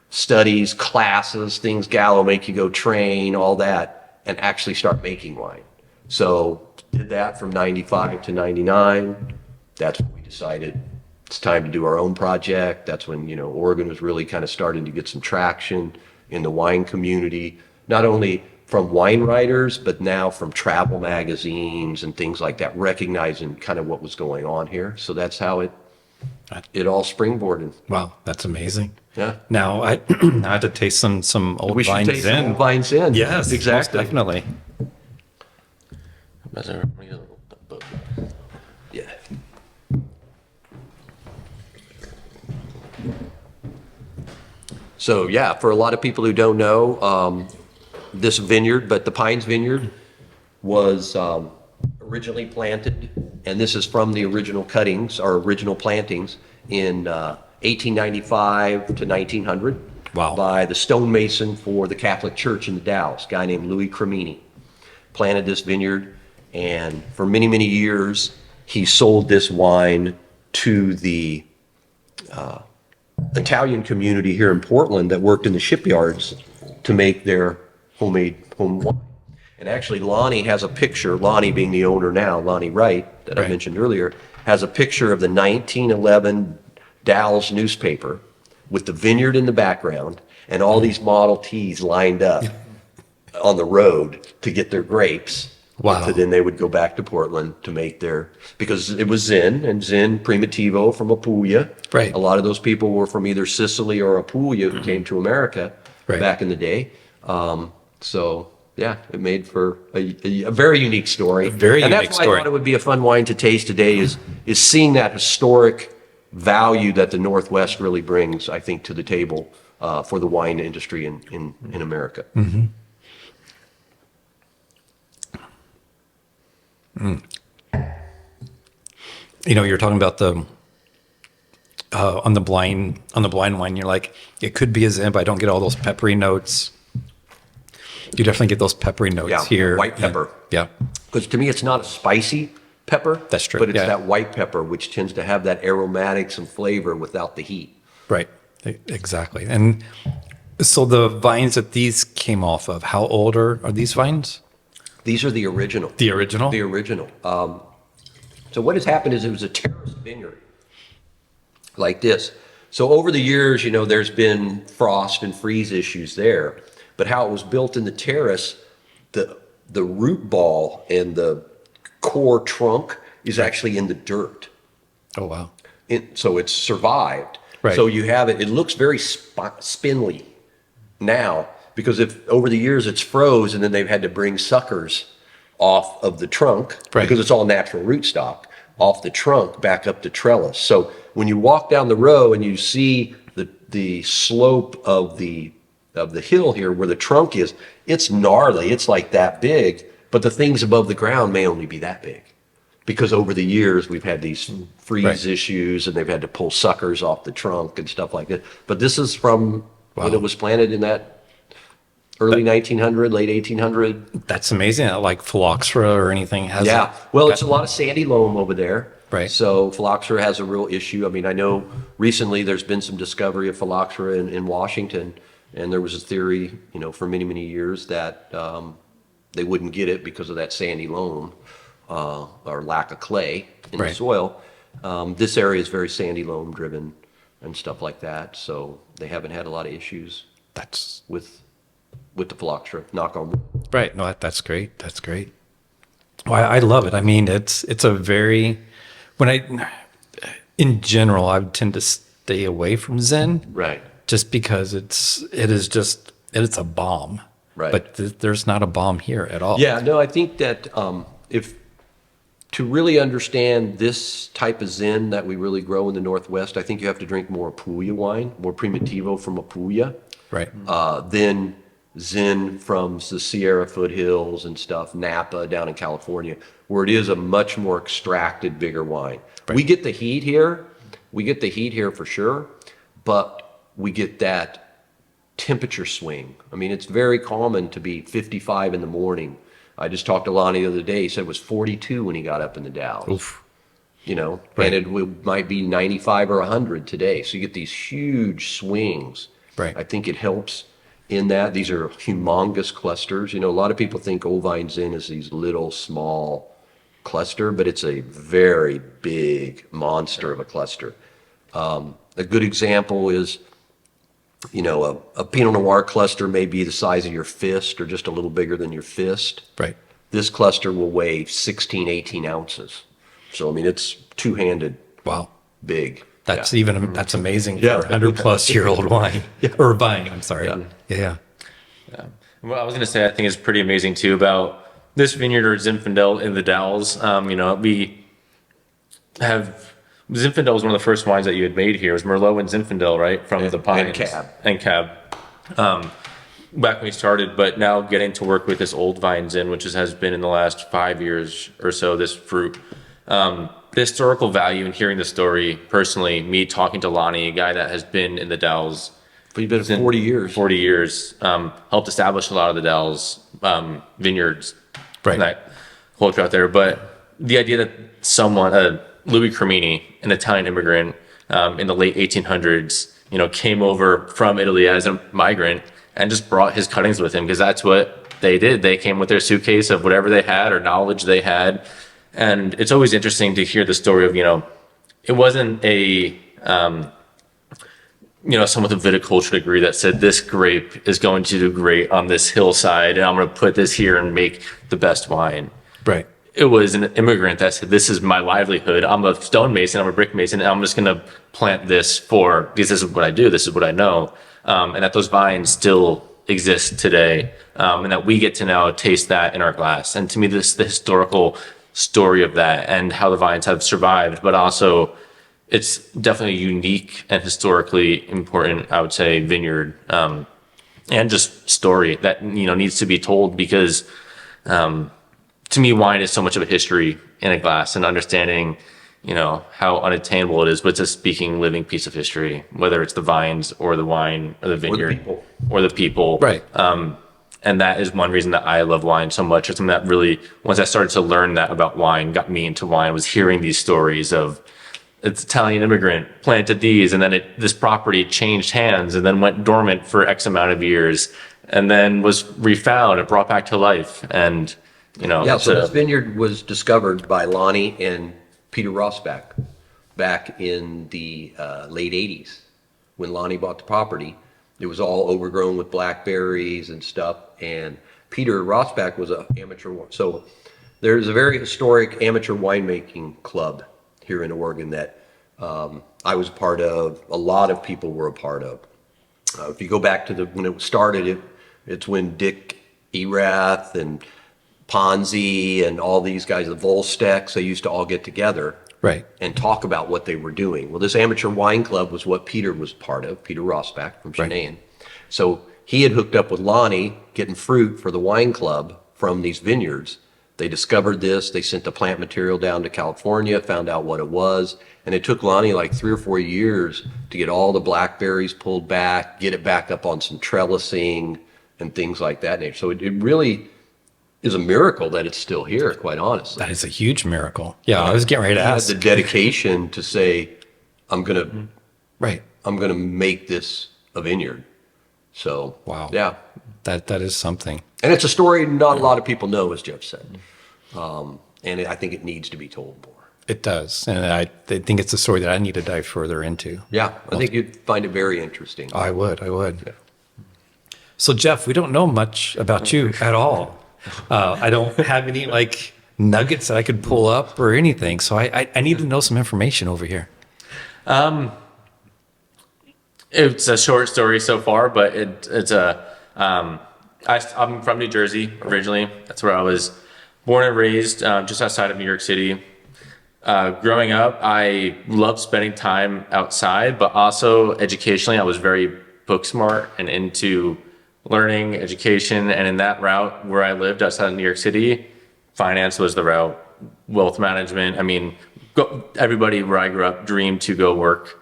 studies, classes, things Gallo make you go train, all that, and actually start making wine. So did that from 95 to 99. That's when we decided it's time to do our own project. That's when, Oregon was really kind of starting to get some traction in the wine community, not only from wine writers, but now from travel magazines and things like that, recognizing kind of what was going on here. So that's how it all springboarded. Wow, that's amazing. Yeah. Now I have to taste some old We should vines taste some in. old vines in. Yes, exactly. most definitely. Yeah. So yeah, for a lot of people who don't know, this vineyard, but the Pines Vineyard was originally planted, and this is from the original cuttings, our original plantings in 1895 to 1900. Wow. By the stonemason for the Catholic Church in the Dalles, a guy named Louis Cremini. Planted this vineyard, and for many, many years, he sold this wine to the Italian community here in Portland that worked in the shipyards to make their home wine. And actually, Lonnie has a picture, Lonnie being the owner now, Lonnie Wright, that I mentioned earlier, has a picture of the 1911 Dalles newspaper with the vineyard in the background and all these Model Ts lined up on the road to get their grapes. Wow. So then they would go back to Portland to make because it was Zin, and Zin Primitivo from Apulia. Right. A lot of those people were from either Sicily or Apulia who came to America back in the day. So yeah, it made for a very unique story. And that's why I thought it would be a fun wine to taste today is seeing that historic value that the Northwest really brings, I think, to the table for the wine industry in America. Mm-hmm. You're talking about the on the blind wine. You're like, it could be a Zin, but I don't get all those peppery notes. You definitely get those peppery notes here. White pepper. Yeah. Because to me, it's not a spicy pepper. That's true. But it's yeah. that white pepper, which tends to have that aromatics and flavor without the heat. Right. Exactly. And so the vines that these came off of, how old are these vines? These are the original. The original? The original. So what has happened is it was a terrace vineyard like this. So over the years, there's been frost and freeze issues there. But how it was built in the terrace, the root ball and the core trunk is actually in the dirt. Oh, wow. So it's survived. Right. So you have it looks very spindly now, because if over the years it's froze and then they've had to bring suckers off of the trunk, because it's all natural rootstock, off the trunk back up the trellis. So when you walk down the row and you see the slope of the hill here where the trunk is, it's gnarly, it's like that big, but the things above the ground may only be that big. Because over the years we've had these freeze issues and they've had to pull suckers off the trunk and stuff like that. But this is from when it was planted in that early 1900, late 1800. That's amazing. Like phylloxera or anything has it's a lot of sandy loam over there. Right. So phylloxera has a real issue. I mean, I know recently there's been some discovery of phylloxera in Washington, and there was a theory, for many, many years that they wouldn't get it because of that sandy loam or lack of clay in the soil. This area is very sandy loam driven and stuff like that, so they haven't had a lot of issues with the phylloxera, knock on wood. Right. No, that's great. That's great. Well, I love it. I mean, it's a very, in general, I would tend to stay away from Zin. Right. Just because it's a bomb. Right. But there's not a bomb here at all. Yeah, no, I think that if to really understand this type of Zin that we really grow in the Northwest, I think you have to drink more Apulia wine, more Primitivo from Apulia. Right. Then Zin from the Sierra foothills and stuff, Napa down in California, where it is a much more extracted, bigger wine. Right. We get the heat here. We get the heat here for sure, but we get that temperature swing. I mean, it's very common to be 55 in the morning. I just talked to Lonnie the other day. He said it was 42 when he got up in the Dalles. Oof. And it might be 95 or 100 today. So you get these huge swings. Right. I think it helps in that. These are humongous clusters. You know, a lot of people think Old Vines Inn is these little small cluster, but it's a very big monster of a cluster. A good example is, you know, a Pinot Noir cluster may be the size of your fist or just a little bigger than your fist. Right. This cluster will weigh 16, 18 ounces. So, I mean, it's two-handed Wow. big. That's Yeah. that's amazing Yeah. for a 100-plus-year-old wine. Or vine, I'm sorry. Yeah. Yeah. What I was going to say, I think is pretty amazing too about this vineyard or Zinfandel in the Dalles. You know, we have Zinfandel was one of the first wines that you had made here. It was Merlot and Zinfandel, right? From the pines. And Cab. Back when we started, but now getting to work with this Old Vines Inn, which has been in the last 5 years or so, this fruit. The historical value in hearing the story, personally, me talking to Lonnie, a guy that has been in the Dalles. We've been 40 years. 40 years. Helped establish a lot of the Dalles vineyards. Right. That culture out there. But the idea that someone, Louis Cremini, an Italian immigrant in the late 1800s, you know, came over from Italy as a migrant and just brought his cuttings with him because that's what they did. They came with their suitcase of whatever they had or knowledge they had. And it's always interesting to hear the story of, you know, it wasn't a, you know, someone with a viticulture degree that said this grape is going to do great on this hillside and I'm going to put this here and make the best wine. Right. It was an immigrant that said, this is my livelihood. I'm a stonemason, I'm a brick mason, and I'm just going to plant this because this is what I do, this is what I know. And that those vines still exist today, and that we get to now taste that in our glass. And to me, this is the historical story of that and how the vines have survived, but also it's definitely a unique and historically important, I would say, vineyard, and just story that, you know, needs to be told because, to me, wine is so much of a history in a glass and understanding, you know, how unattainable it is, but it's a speaking, living piece of history, whether it's the vines or the wine or the vineyard or the people. Right. And that is one reason that I love wine so much. It's something that really, once I started to learn that about wine, got me into wine, was hearing these stories of it's Italian immigrant planted these, and then this property changed hands and then went dormant for X amount of years and then was refound and brought back to life. And, you know, Yeah, so this vineyard was discovered by Lonnie and Peter Rosbach back in the late 80s. When Lonnie bought the property, it was all overgrown with blackberries and stuff. And Peter Rosbach was an amateur. So there's a very historic amateur winemaking club here in Oregon that I was part of. A lot of people were a part of. If you go back to when it started, it's when Dick Erath and Ponzi and all these guys, the Volstecs, they used to all get together Right. and talk about what they were doing. Well, this amateur wine club was what Peter was part of, Peter Rosbach from Cheyenne. So he had hooked up with Lonnie, getting fruit for the wine club from these vineyards. They discovered this. They sent the plant material down to California, found out what it was. And it took Lonnie like 3 or 4 years to get all the blackberries pulled back, get it back up on some trellising and things like that. So it really is a miracle that it's still here, quite honestly. That is a huge miracle. Yeah, I was getting ready to ask. The dedication to say, I'm gonna make this a vineyard. So Wow. yeah, That is something. and it's a story not a lot of people know, as Jeff said, and I think it needs to be told more. It does. And I think it's a story that I need to dive further into. Yeah, I think you'd find it very interesting. I would. So Jeff, we don't know much about you at all. I don't have any like nuggets that I could pull up or anything. So I need to know some information over here. It's a short story so far, but I'm from New Jersey originally. That's where I was born and raised, just outside of New York City. Growing up, I loved spending time outside, but also educationally, I was very book smart and into learning, education. And in that route where I lived outside of New York City, finance was the route, wealth management. I mean, everybody where I grew up dreamed to go work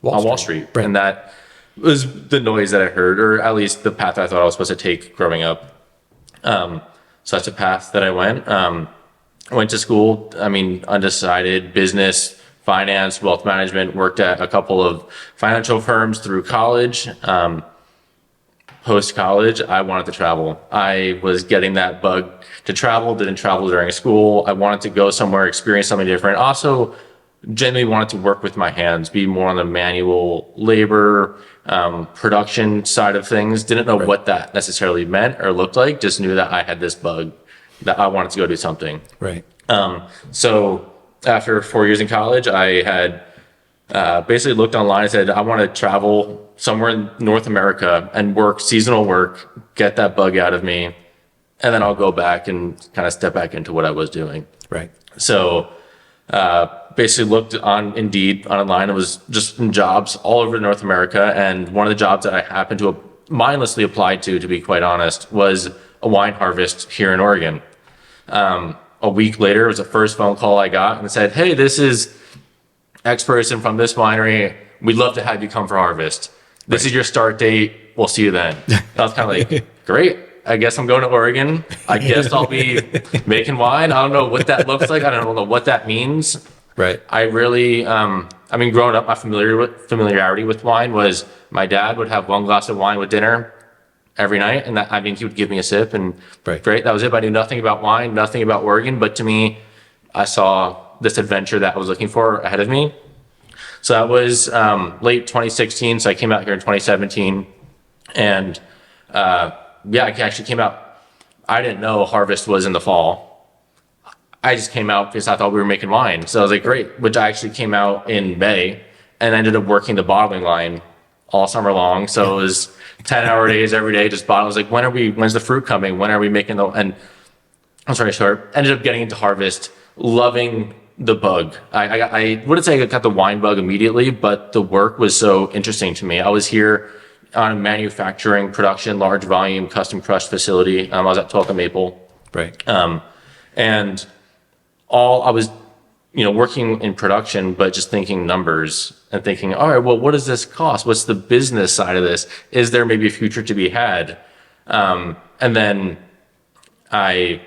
on Wall Street. Right. And that was the noise that I heard, or at least the path I thought I was supposed to take growing up. So that's the path that I went. I went to school, undecided, business, finance, wealth management, worked at a couple of financial firms through college. post-college, I wanted to travel. I was getting that bug to travel, didn't travel during school. I wanted to go somewhere, experience something different. Also, genuinely wanted to work with my hands, be more on the manual labor, production side of things. Didn't know what that necessarily meant or looked like, just knew that I had this bug, that I wanted to go do something. Right. So after 4 years in college, I had basically looked online and said, I want to travel somewhere in North America and work seasonal work, get that bug out of me, and then I'll go back and kind of step back into what I was doing. Right. So basically looked on Indeed online. It was just in jobs all over North America. And one of the jobs that I happened to mindlessly apply to be quite honest, was a wine harvest here in Oregon. A week later, it was the first phone call I got and said, hey, this is X person from this winery. We'd love to have you come for harvest. This is your start date. We'll see you then. I was kind of like, great. I guess I'm going to Oregon. I guess I'll be making wine. I don't know what that looks like. I don't know what that means. Right. I really, growing up, my familiarity with wine was my dad would have one glass of wine with dinner every night. And he would give me a sip and great. That was it. I knew nothing about wine, nothing about Oregon. But to me, I saw this adventure that I was looking for ahead of me. So that was late 2016. So I came out here in 2017. And I actually came out. I didn't know harvest was in the fall. I just came out because I thought we were making wine. So I was like, great. Which I actually came out in May and ended up working the bottling line all summer long. So it was 10-hour days every day, just bottling. I was like, when's the fruit coming? When are we making and I'm sorry, short. Ended up getting into harvest, loving the bug. I wouldn't say I got the wine bug immediately, but the work was so interesting to me. I was here on a manufacturing production, large volume, custom crushed facility. I was at Tulsa Maple. Right. And I was, working in production, but just thinking numbers and thinking, all right, well, what does this cost? What's the business side of this? Is there maybe a future to be had? And then I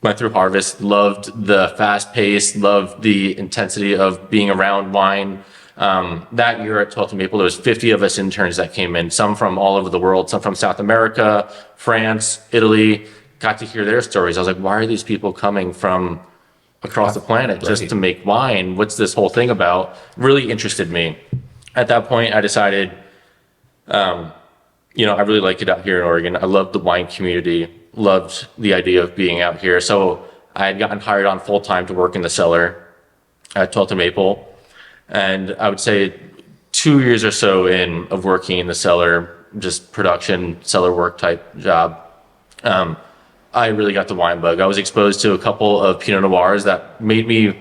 went through harvest, loved the fast pace, loved the intensity of being around wine. That year at Tulsa Maple, there was 50 of us interns that came in, some from all over the world, some from South America, France, Italy. Got to hear their stories. I was like, why are these people coming from across the planet just to make wine? What's this whole thing about? Really interested me. At that point, I decided, I really like it out here in Oregon. I loved the wine community, loved the idea of being out here. So I had gotten hired on full time to work in the cellar at Tulsa Maple. And I would say 2 years or so in of working in the cellar, just production, cellar work type job, I really got the wine bug. I was exposed to a couple of Pinot Noirs that made me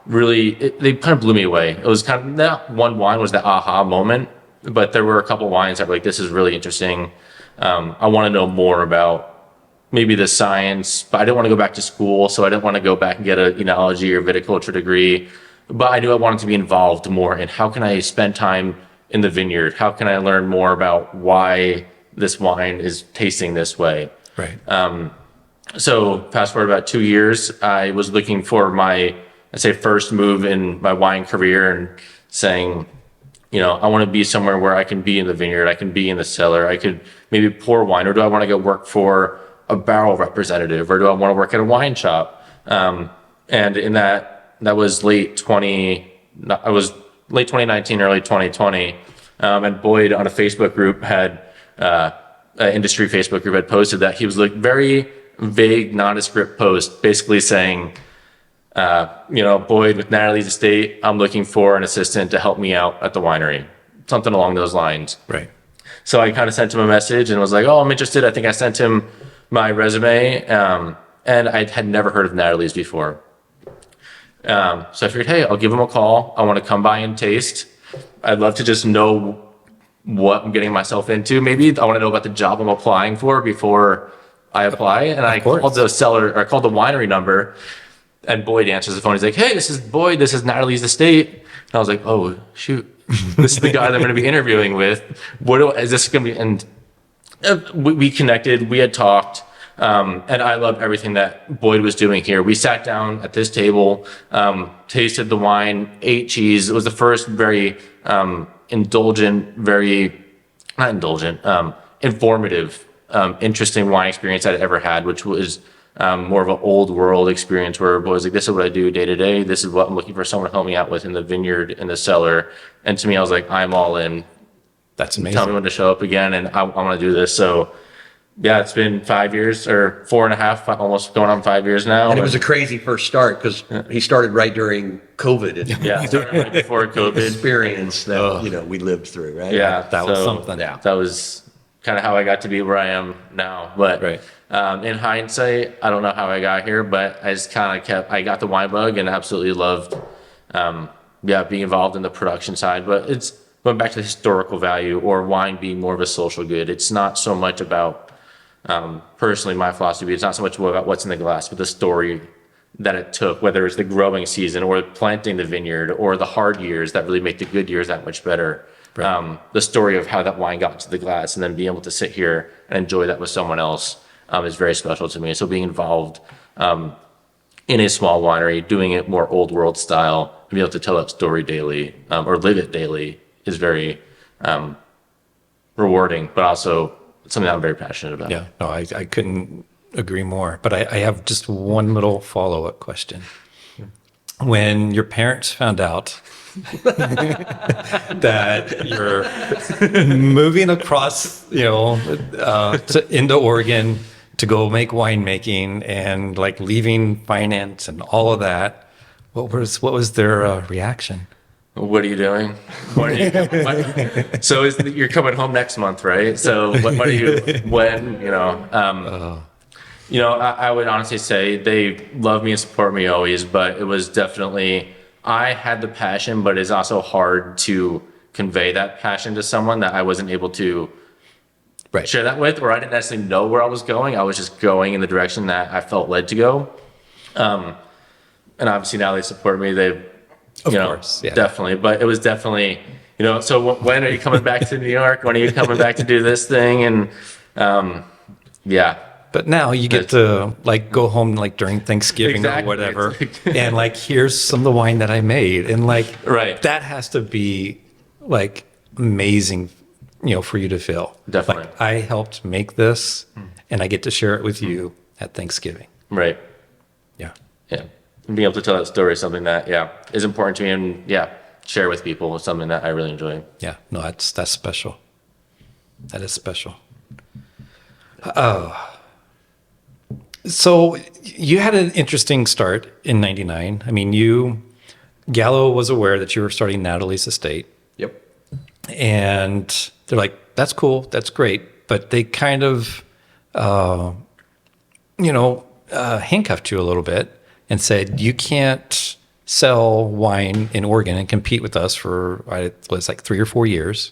they kind of blew me away. It was kind of, that one wine was the aha moment, but there were a couple wines that were like, this is really interesting. I want to know more about maybe the science, but I didn't want to go back to school. So I didn't want to go back and get a enology or viticulture degree. But I knew I wanted to be involved more in how can I spend time in the vineyard? How can I learn more about why this wine is tasting this way? Right. So fast forward about 2 years, I was looking for my, first move in my wine career and saying, I want to be somewhere where I can be in the vineyard, I can be in the cellar, I could maybe pour wine, or do I want to go work for a barrel representative, or do I want to work at a wine shop? And in that was late 2019, early 2020. And Boyd on a Facebook group had, an industry Facebook group had posted that he was like very vague, nondescript post, basically saying, Boyd with Natalie's estate, I'm looking for an assistant to help me out at the winery, something along those lines. Right. So I kind of sent him a message and was like, oh, I'm interested. I think I sent him my resume. And I had never heard of Natalie's before. So I figured, hey, I'll give him a call. I want to come by and taste. I'd love to just know what I'm getting myself into. Maybe I want to know about the job I'm applying for before I apply. And I called the called the winery number, and Boyd answers the phone. He's like, hey, this is Boyd. This is Natalie's estate. And I was like, oh, shoot. This is the guy that I'm going to be interviewing with. Is this going to be? And we connected. We had talked. And I loved everything that Boyd was doing here. We sat down at this table, tasted the wine, ate cheese. It was the first very indulgent, very not indulgent, informative, interesting wine experience I'd ever had, which was more of an old world experience where it was like, this is what I do day to day. This is what I'm looking for someone to help me out with in the vineyard, in the cellar. And to me, I was like, I'm all in. That's amazing. Tell me when to show up again, and I want to do this. So yeah, it's been 5 years or 4.5, almost going on 5 years now. And it was a crazy first start because he started right during COVID. And yeah, started right before COVID. Experience that, we lived through, right? Yeah, That was something. Yeah. That was kind of how I got to be where I am now. But in hindsight, I don't know how I got here, but I just kind of I got the wine bug and absolutely loved, being involved in the production side. But it's going back to the historical value or wine being more of a social good. It's not so much about, personally, my philosophy, it's not so much about what's in the glass, but the story that it took, whether it's the growing season or planting the vineyard or the hard years that really make the good years that much better. Right. The story of how that wine got to the glass and then being able to sit here and enjoy that with someone else is very special to me. So being involved in a small winery, doing it more old world style, and be able to tell that story daily or live it daily is very rewarding, but also something that I'm very passionate about. Yeah, no, I couldn't agree more. But I have just one little follow-up question. When your parents found out that you're moving across, into Oregon to go make winemaking and like leaving finance and all of that, what was their reaction? What are you doing? So you're coming home next month, right? So what are you, when, I would honestly say they love me and support me always, but it was definitely, I had the passion, but it's also hard to convey that passion to someone that I wasn't able to share that with, or I didn't necessarily know where I was going. I was just going in the direction that I felt led to go. And obviously now they support me. Of course, yeah. Definitely. But it was definitely, so when are you coming back to New York? When are you coming back to do this thing? And But now you get to like go home like during Thanksgiving or whatever, and like here's some of the wine that I made, and like that has to be like amazing, for you to feel. Definitely, like, I helped make this, and I get to share it with you at Thanksgiving. Right. Yeah. Yeah. And being able to tell that story is something that is important to me, and share with people is something that I really enjoy. Yeah. No, that's special. That is special. So you had an interesting start in '99. I mean, Gallo was aware that you were starting Natalie's estate. Yep. And they're like, that's cool, that's great. But they kind of, handcuffed you a little bit and said, you can't sell wine in Oregon and compete with us for, it was like 3 or 4 years.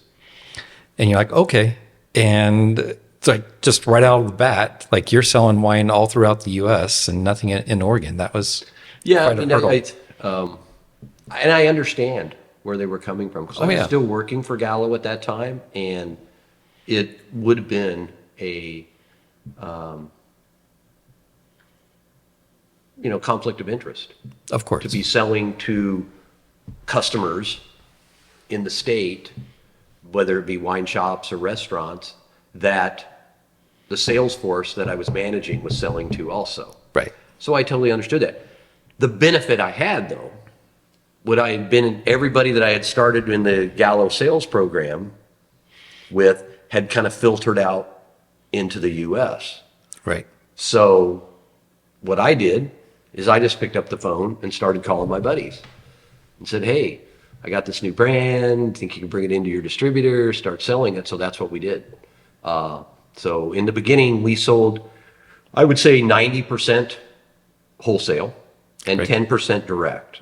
And you're like, okay. And it's like just right out of the bat, like you're selling wine all throughout the U.S. and nothing in Oregon. That was quite a hurdle. And I understand where they were coming from because I was still working for Gallo at that time, and it would have been a conflict of interest. Of course. To be selling to customers in the state, whether it be wine shops or restaurants, that the sales force that I was managing was selling to also. Right. So I totally understood that. The benefit I had, though, would I had been everybody that I had started in the Gallo sales program with had kind of filtered out into the U.S. Right. So what I did is I just picked up the phone and started calling my buddies and said, hey, I got this new brand, think you can bring it into your distributor, start selling it. So that's what we did. So in the beginning, we sold, I would say 90% wholesale and 10% direct.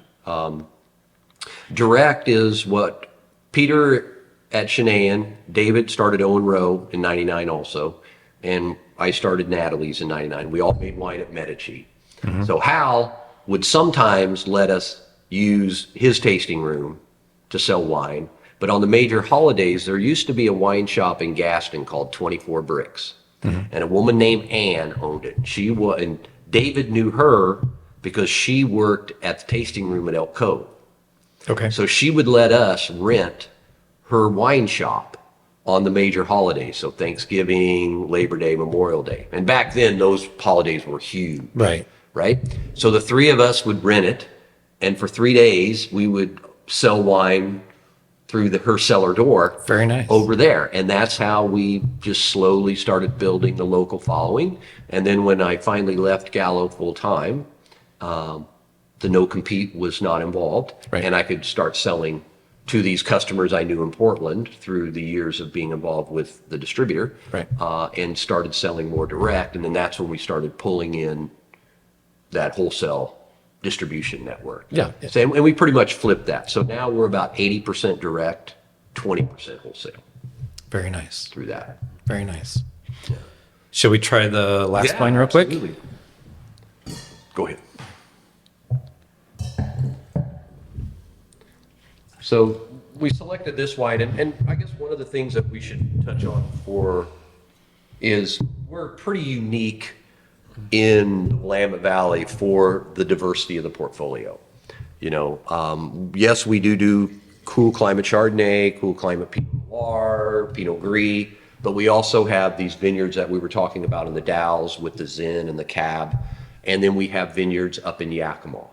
Direct is what Peter at Chenahan, David started Owen Rowe in 99 also, and I started Natalie's in 99. We all made wine at Medici. Mm-hmm. So Hal would sometimes let us use his tasting room to sell wine, but on the major holidays, there used to be a wine shop in Gaston called 24 Bricks, and a woman named Ann owned it. And David knew her because she worked at the tasting room at El Cove. Okay. So she would let us rent her wine shop on the major holidays. So Thanksgiving, Labor Day, Memorial Day. And back then, those holidays were huge. Right. Right? So the three of us would rent it, and for 3 days, we would sell wine through her cellar door. Very nice. Over there. And that's how we just slowly started building the local following. And then when I finally left Gallo full time, the no compete was not involved. Right. And I could start selling to these customers I knew in Portland through the years of being involved with the distributor. Right. And started selling more direct. And then that's when we started pulling in that wholesale distribution network. Yeah. So, and we pretty much flipped that. So now we're about 80% direct, 20% wholesale Very nice. through that. Very nice. Shall we try the last Yeah, wine real quick? absolutely. Go ahead. So we selected this wine, and I guess one of the things that we should touch on is we're pretty unique in the Willamette Valley for the diversity of the portfolio. You know, yes, we do cool climate Chardonnay, cool climate Pinot Noir, Pinot Gris, but we also have these vineyards that we were talking about in the Dalles with the Zin and the Cab, and then we have vineyards up in Yakima.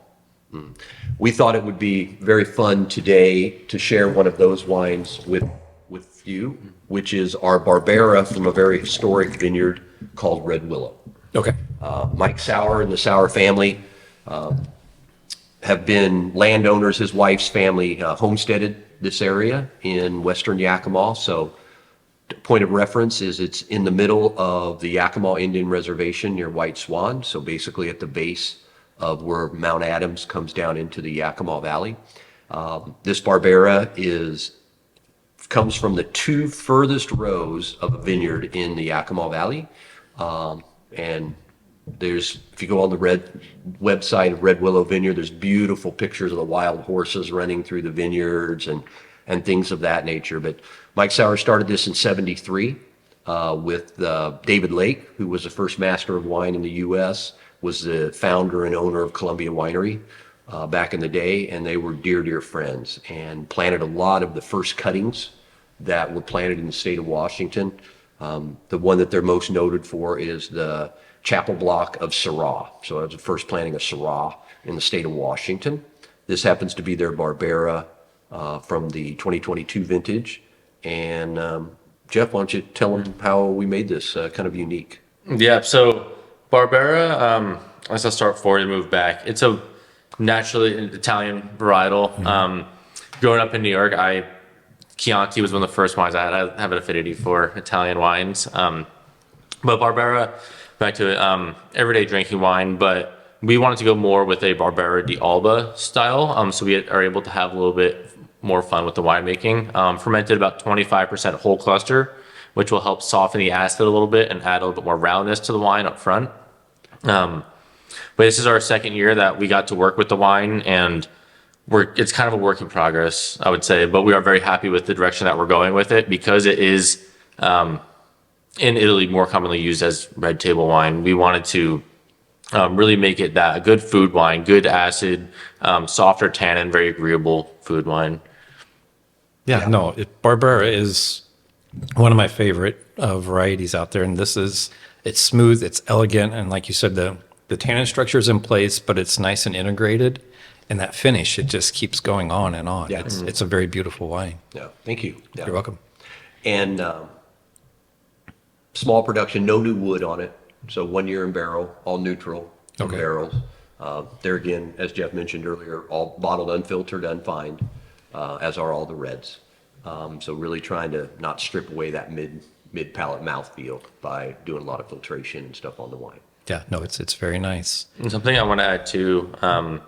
We thought it would be very fun today to share one of those wines with you, which is our Barbera from a very historic vineyard called Red Willow. Okay. Mike Sauer and the Sauer family have been landowners. His wife's family homesteaded this area in western Yakima. So point of reference is it's in the middle of the Yakima Indian Reservation near White Swan. So basically at the base of where Mount Adams comes down into the Yakima Valley. This Barbera comes from the 2 furthest rows of a vineyard in the Yakima Valley. And if you go on the website of Red Willow Vineyard, there's beautiful pictures of the wild horses running through the vineyards and things of that nature. But Mike Sauer started this in 73 with David Lake, who was the first master of wine in the U.S., was the founder and owner of Columbia Winery back in the day, and they were dear, dear friends and planted a lot of the first cuttings that were planted in the state of Washington. The one that they're most noted for is the Chapel Block of Syrah. So it was the first planting of Syrah in the state of Washington. This happens to be their Barbera from the 2022 vintage. And Jeff, why don't you tell them how we made this kind of unique? Yeah, so Barbera, as I start forward and move back, it's a naturally Italian varietal. Growing up in New York, Chianti was one of the first wines I had. I have an affinity for Italian wines. But Barbera, back to it, everyday drinking wine, but we wanted to go more with a Barbera di Alba style. So we are able to have a little bit more fun with the winemaking. Fermented about 25% whole cluster, which will help soften the acid a little bit and add a little bit more roundness to the wine up front. But this is our second year that we got to work with the wine, and it's kind of a work in progress, I would say, but we are very happy with the direction that we're going with it because it is in Italy more commonly used as red table wine. We wanted to really make it a good food wine, good acid, softer tannin, very agreeable food wine. Yeah. No, Barbera is one of my favorite varieties out there, and it's smooth, it's elegant, and like you said, the tannin structure is in place, but it's nice and integrated, and that finish, it just keeps going on and on. Yeah. It's a very beautiful wine. Yeah, thank you. Yeah. You're welcome. And small production, no new wood on it. So 1 year in barrel, all neutral in Okay. barrels. There again, as Jeff mentioned earlier, all bottled, unfiltered, unfined, as are all the reds. So really trying to not strip away that mid-palate mouthfeel by doing a lot of filtration and stuff on the wine. Yeah, no, it's very nice. And something I want to add too,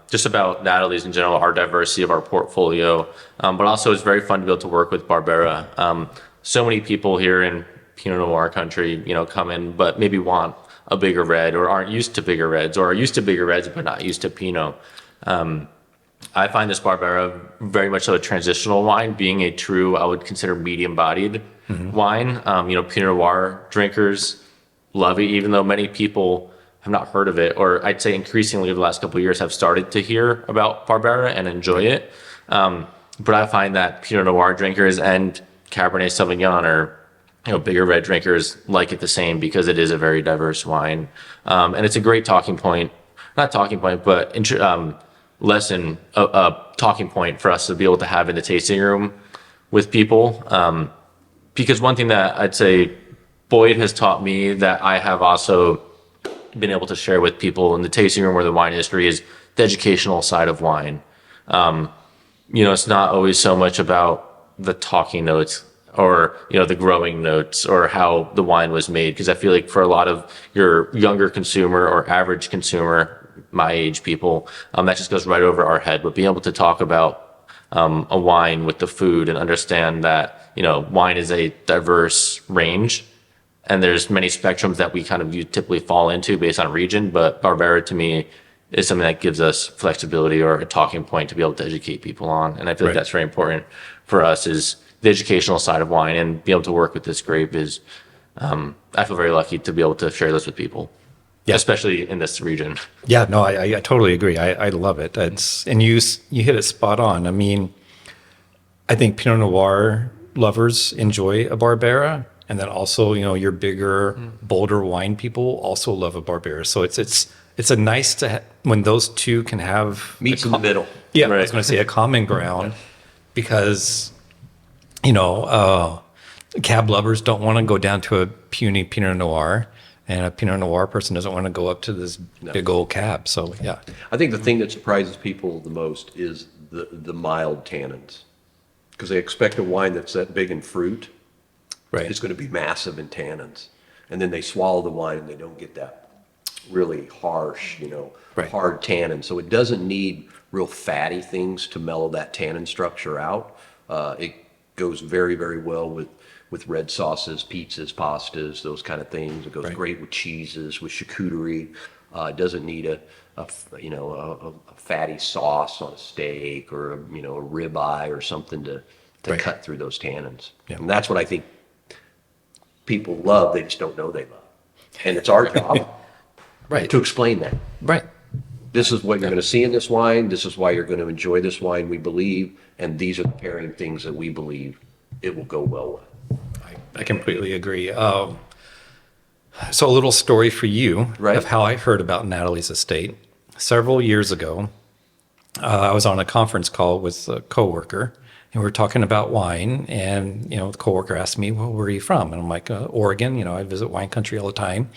just about Natalie's in general, our diversity of our portfolio, but also it's very fun to be able to work with Barbera. So many people here in Pinot Noir country, come in, but maybe want a bigger red or aren't used to bigger reds or are used to bigger reds, but not used to Pinot. I find this Barbera very much a transitional wine, being a true, I would consider medium-bodied wine. Pinot Noir drinkers love it, even though many people have not heard of it, or I'd say increasingly over the last couple of years have started to hear about Barbera and enjoy it. But I find that Pinot Noir drinkers and Cabernet Sauvignon are bigger red drinkers like it the same because it is a very diverse wine. And it's a great talking point, not talking point, but lesson, a talking point for us to be able to have in the tasting room with people. Because one thing that I'd say Boyd has taught me that I have also been able to share with people in the tasting room or the wine history is the educational side of wine. It's not always so much about the talking notes or, the growing notes or how the wine was made. Because I feel like for a lot of your younger consumer or average consumer, my age people, that just goes right over our head. But being able to talk about a wine with the food and understand that, wine is a diverse range. And there's many spectrums that we you typically fall into based on region. But Barbera to me is something that gives us flexibility or a talking point to be able to educate people on. And I feel like that's very important for us is the educational side of wine, and be able to work with this grape is, I feel very lucky to be able to share this with people, especially in this region. Yeah, no, I totally agree. I love it. And you hit it spot on. I mean, I think Pinot Noir lovers enjoy a Barbera. And then also, your bigger, bolder wine people also love a Barbera. So it's a nice when those two can have Meets in the middle. Yeah, right. I was going to say a common ground, because cab lovers don't want to go down to a puny Pinot Noir, and a Pinot Noir person doesn't want to go up to this big old cab. So yeah, I think the thing that surprises people the most is the mild tannins, because they expect a wine that's that big in fruit. Right. It's going to be massive in tannins. And then they swallow the wine and they don't get that really harsh, hard tannin. So it doesn't need real fatty things to mellow that tannin structure out. It goes very, very well with red sauces, pizzas, pastas, those kind of things. It goes great with cheeses, with charcuterie. It doesn't need a fatty sauce on a steak or a ribeye or something to cut through those tannins. Yeah. And that's what I think people love. They just don't know they love. And it's our job to explain that. Right. This is what you're going to see in this wine. This is why you're going to enjoy this wine, we believe. And these are the pairing things that we believe it will go well with. I completely agree. So a little story for you of how I heard about Natalie's estate. Several years ago, I was on a conference call with a coworker, and we were talking about wine, and, the coworker asked me, well, where are you from? And I'm like, Oregon, I visit wine country all the time.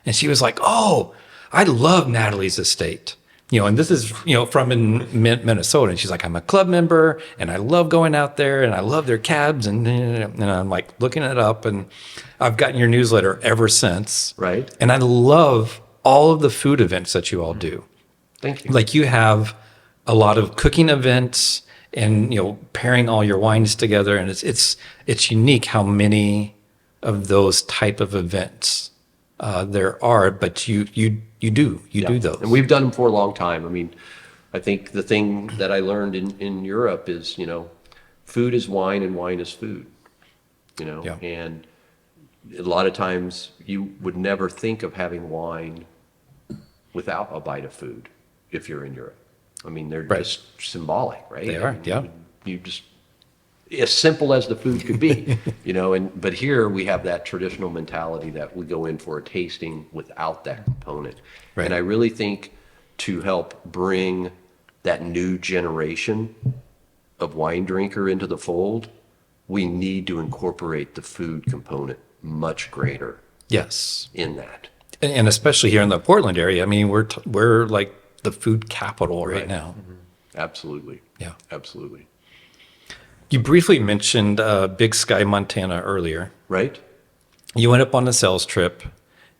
And she was like, oh, I love Natalie's estate. And this is, from in Minnesota. And she's like, I'm a club member and I love going out there and I love their cabs. And I'm like looking it up, and I've gotten your newsletter ever since. Right. And I love all of the food events that you all do. Thank you. Like you have a lot of cooking events and, pairing all your wines together. And it's unique how many of those type of events there are, but you do those. And we've done them for a long time. I mean, I think the thing that I learned in Europe is, food is wine and wine is food, and a lot of times you would never think of having wine without a bite of food if you're in Europe. I mean, they're just symbolic, right? They are, yeah. You just, as simple as the food could be, but here we have that traditional mentality that we go in for a tasting without that component. Right. And I really think to help bring that new generation of wine drinker into the fold, we need to incorporate the food component much greater. Yes. In that. And especially here in the Portland area, I mean, we're like the food capital right now. Mm-hmm. Absolutely. Yeah. Absolutely. You briefly mentioned Big Sky, Montana earlier. Right. You went up on a sales trip.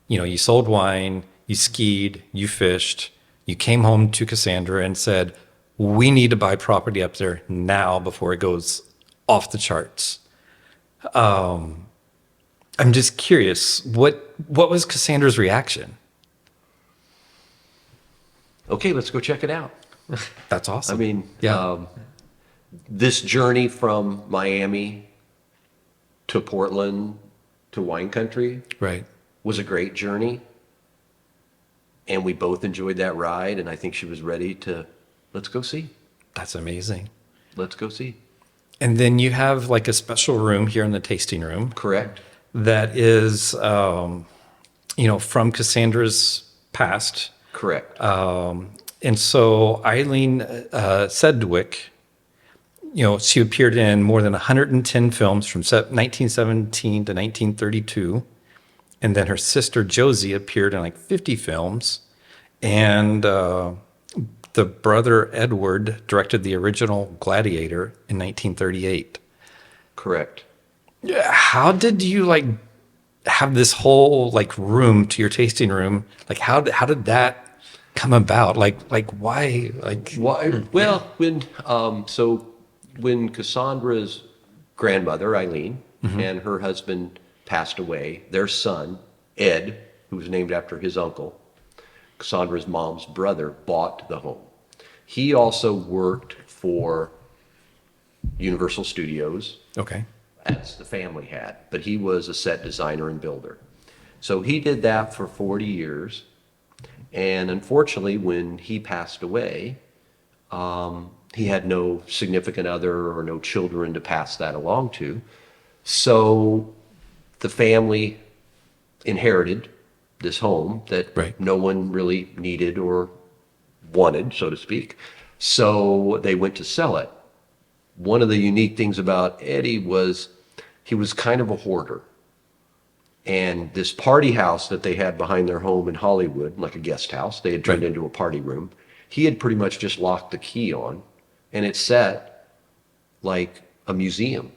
You sold wine, you skied, you fished. You came home to Cassandra and said, we need to buy property up there now before it goes off the charts. I'm just curious, what was Cassandra's reaction? Okay, let's go check it out. That's awesome. I mean, yeah. This journey from Miami to Portland to wine country was a great journey. And we both enjoyed that ride. And I think she was ready to, let's go see. That's amazing. Let's go see. And then you have like a special room here in the tasting room. Correct. that is, from Cassandra's past. Correct. And so Eileen Sedgwick, she appeared in more than 110 films from 1917 to 1932. And then her sister Josie appeared in like 50 films. And the brother Edward directed the original Gladiator in 1938. Correct. How did you have this whole room to your tasting room? How did that come about? Why? Why? Well, when Cassandra's grandmother, Eileen, and her husband passed away, their son, Ed, who was named after his uncle, Cassandra's mom's brother, bought the home. He also worked for Universal Studios, Okay. as the family had, but he was a set designer and builder. So he did that for 40 years. And unfortunately, when he passed away, he had no significant other or no children to pass that along to. So the family inherited this home that no one really needed or wanted, so to speak. So they went to sell it. One of the unique things about Eddie was he was kind of a hoarder. And this party house that they had behind their home in Hollywood, like a guest house, they had turned into a party room. He had pretty much just locked the key on, and it sat like a museum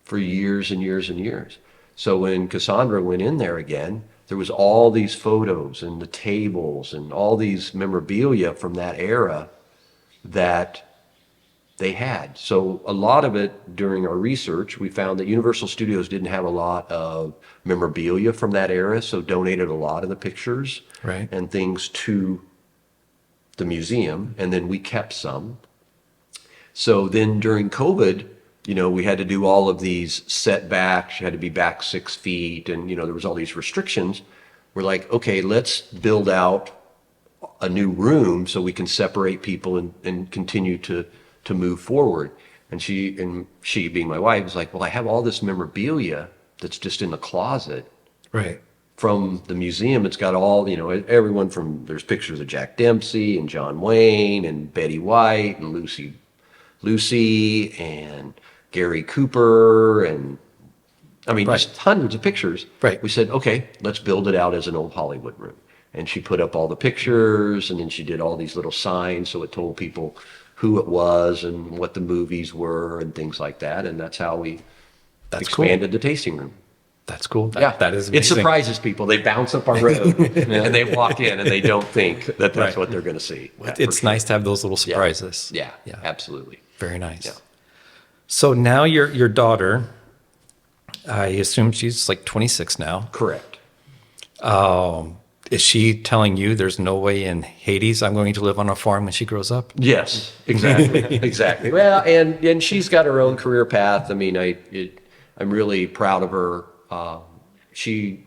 for years and years and years. So when Cassandra went in there again, there was all these photos and the tables and all these memorabilia from that era that they had. So a lot of it during our research, we found that Universal Studios didn't have a lot of memorabilia from that era, so donated a lot of the pictures and things to the museum, and then we kept some. So then during COVID, we had to do all of these setbacks. You had to be back 6 feet, and there was all these restrictions. We're like, okay, let's build out a new room so we can separate people and continue to move forward. And she being my wife was like, well, I have all this memorabilia that's just in the closet from the museum. It's got all, everyone from, there's pictures of Jack Dempsey and John Wayne and Betty White and Lucy and Gary Cooper, and just hundreds of pictures. We said, okay, let's build it out as an old Hollywood room. And she put up all the pictures, and then she did all these little signs so it told people who it was and what the movies were and things like that. And that's how we expanded the tasting room. That's cool. That is amazing. It surprises people. They bounce up our road and they walk in and they don't think that that's what they're going to see. It's nice to have those little surprises. Yeah, absolutely. Very nice. Yeah. So now your daughter, I assume she's 26 now. Correct. Is she telling you there's no way in Hades I'm going to live on a farm when she grows up? Yes, exactly. Exactly. Well, and she's got her own career path. I'm really proud of her. She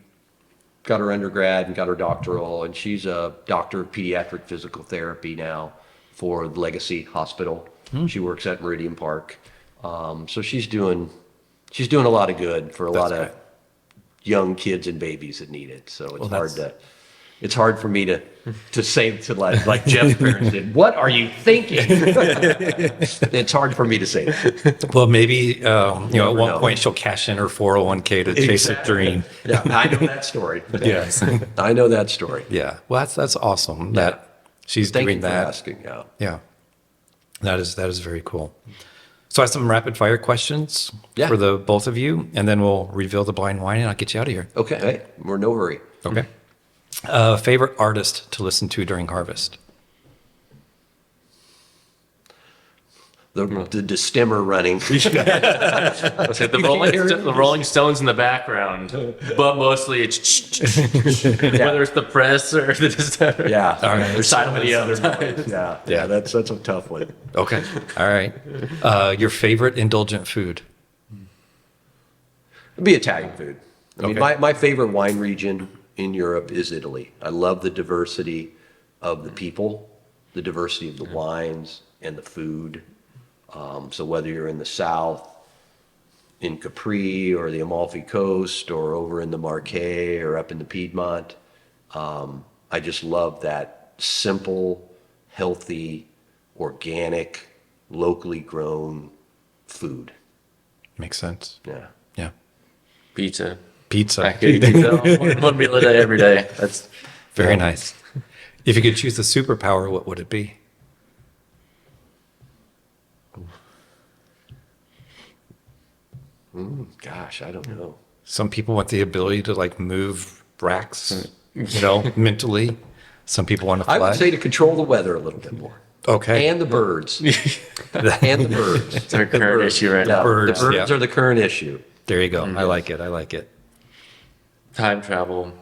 got her undergrad and got her doctoral, and she's a doctor of pediatric physical therapy now for the Legacy Hospital. She works at Meridian Park. So she's doing a lot of good for a lot of young kids and babies that need it. So it's hard for me to say to like Jeff's parents did, what are you thinking? It's hard for me to say that. Well, maybe, at one point she'll cash in her 401k to chase a dream. Yeah, I know that story. Yes. I know that story. Yeah. Well, that's awesome that she's doing that. Thank you for asking. Yeah. That is very cool. So I have some rapid fire questions for the both of you, and then we'll reveal the blind wine and I'll get you out of here. Okay. Hey, we're no hurry. Okay. Favorite artist to listen to during harvest? The distemmer running. The Rolling Stones in the background, but mostly it's whether it's the press or the distemmer. Yeah. All right. There's side video. Yeah. That's a tough one. Okay. All right. Your favorite indulgent food? It'd be Italian food. I mean, Okay. my favorite wine region in Europe is Italy. I love the diversity of the people, the diversity of the wines and the food. So whether you're in the south, in Capri or the Amalfi Coast or over in the Marquez or up in the Piedmont. I just love that simple, healthy, organic, locally grown food. Makes sense. Yeah. Yeah. Pizza. Pizza. I could eat pizza one meal a day every day. That's Very nice. If you could choose a superpower, what would it be? Gosh, I don't know. Some people want the ability to like move racks, mentally. Some people want to fly. I would say to control the weather a little bit more. Okay. And the birds. And the birds. It's our current issue right now. Birds, the birds yeah. are the current issue. There you go. I like it. I like it. Time travel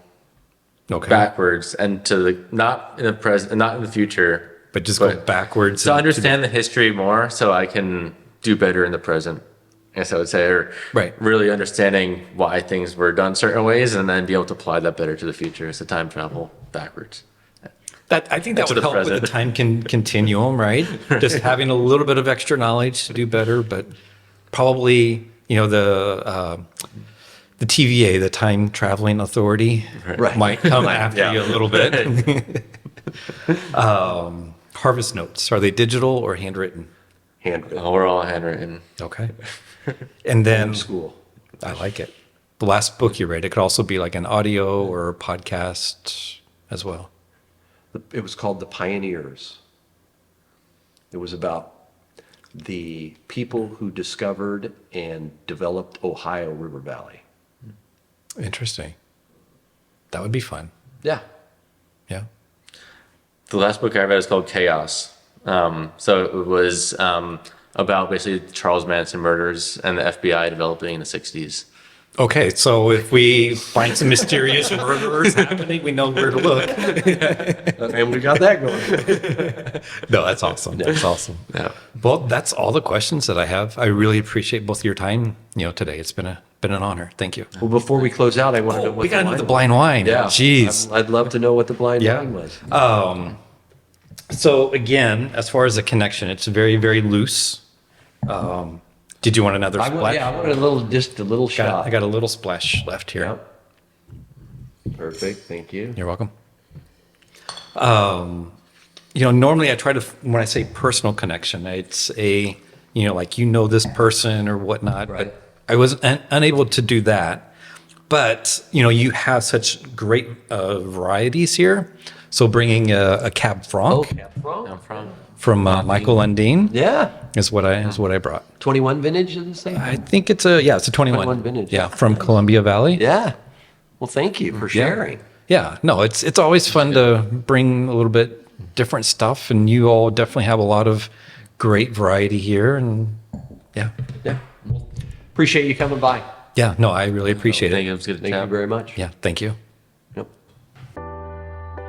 Okay. backwards and to the not in the present, not in the future, But just go backwards. to and understand the history more, so I can do better in the present. I guess I would say, or Right. really understanding why things were done certain ways, and then be able to apply that better to the future. It's the time travel backwards. I think that To would the help with present. the time continuum, right? Just having a little bit of extra knowledge to do better, but probably, the TVA, the Time Traveling Authority, Right. might come after Yeah. you a little bit. Harvest notes, are they digital or handwritten? Handwritten. Oh, we're all handwritten. Okay. And then School. I like it. The last book you read, it could also be like an audio or a podcast as well. It was called The Pioneers. It was about the people who discovered and developed Ohio River Valley. Interesting. That would be fun. Yeah. Yeah. The last book I read is called Chaos. So it was about basically the Charles Manson murders and the FBI developing in the 60s. Okay, so if we find some mysterious murderers happening, we know where to look. And we got that going. No, that's awesome. That's awesome. Yeah. Well, that's all the questions that I have. I really appreciate both your time, today. It's been an honor. Thank you. Well, before we close out, I want to know what We got to know wine the was. blind wine. Yeah. Jeez. I'd love to know what the blind Yeah. wine was. So again, as far as the connection, it's very, very loose. Did you want another I splash? want just a little shot. I got a little splash left here. Yep. Perfect. Thank you. You're welcome. Normally I try to, when I say personal connection, it's this person or whatnot, Right. but I was unable to do that. But, you have such great varieties here. So bringing a Cab Franc I'm from. from Michael Undine Yeah. is what I brought. 21 vintage, did it say? I think it's a 21. 21 vintage. Yeah, from Columbia Valley. Yeah. Well, thank you for sharing. Yeah, no, it's always fun to bring a little bit different stuff, and you all definitely have a lot of great variety here, and yeah. Yeah. Appreciate you coming by. Yeah, no, I really appreciate Thank it. you. It was good to Thank chat. you very much. Yeah, thank you. Yep.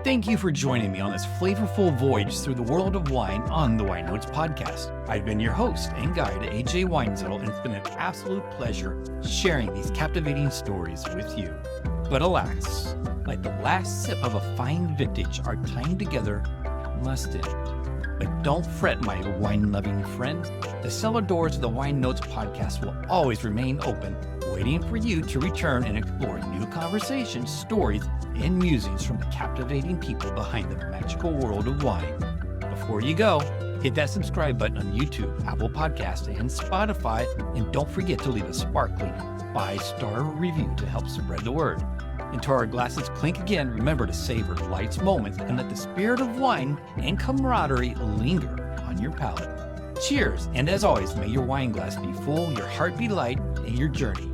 Thank you for joining me on this flavorful voyage through the world of wine on the Weinnotes Podcast. I've been your host and guide, AJ Weinzettel, and it's been an absolute pleasure sharing these captivating stories with you. But alas, like the last sip of a fine vintage, our time together must end. But don't fret, my wine-loving friend. The cellar doors of the Weinnotes Podcast will always remain open, waiting for you to return and explore new conversations, stories, and musings from the captivating people behind the magical world of wine. Before you go, hit that subscribe button on YouTube, Apple Podcasts, and Spotify, and don't forget to leave a sparkling 5-star review to help spread the word. Until our glasses clink again, remember to savor life's moments and let the spirit of wine and camaraderie linger on your palate. Cheers, and as always, may your wine glass be full, your heart be light, and your journey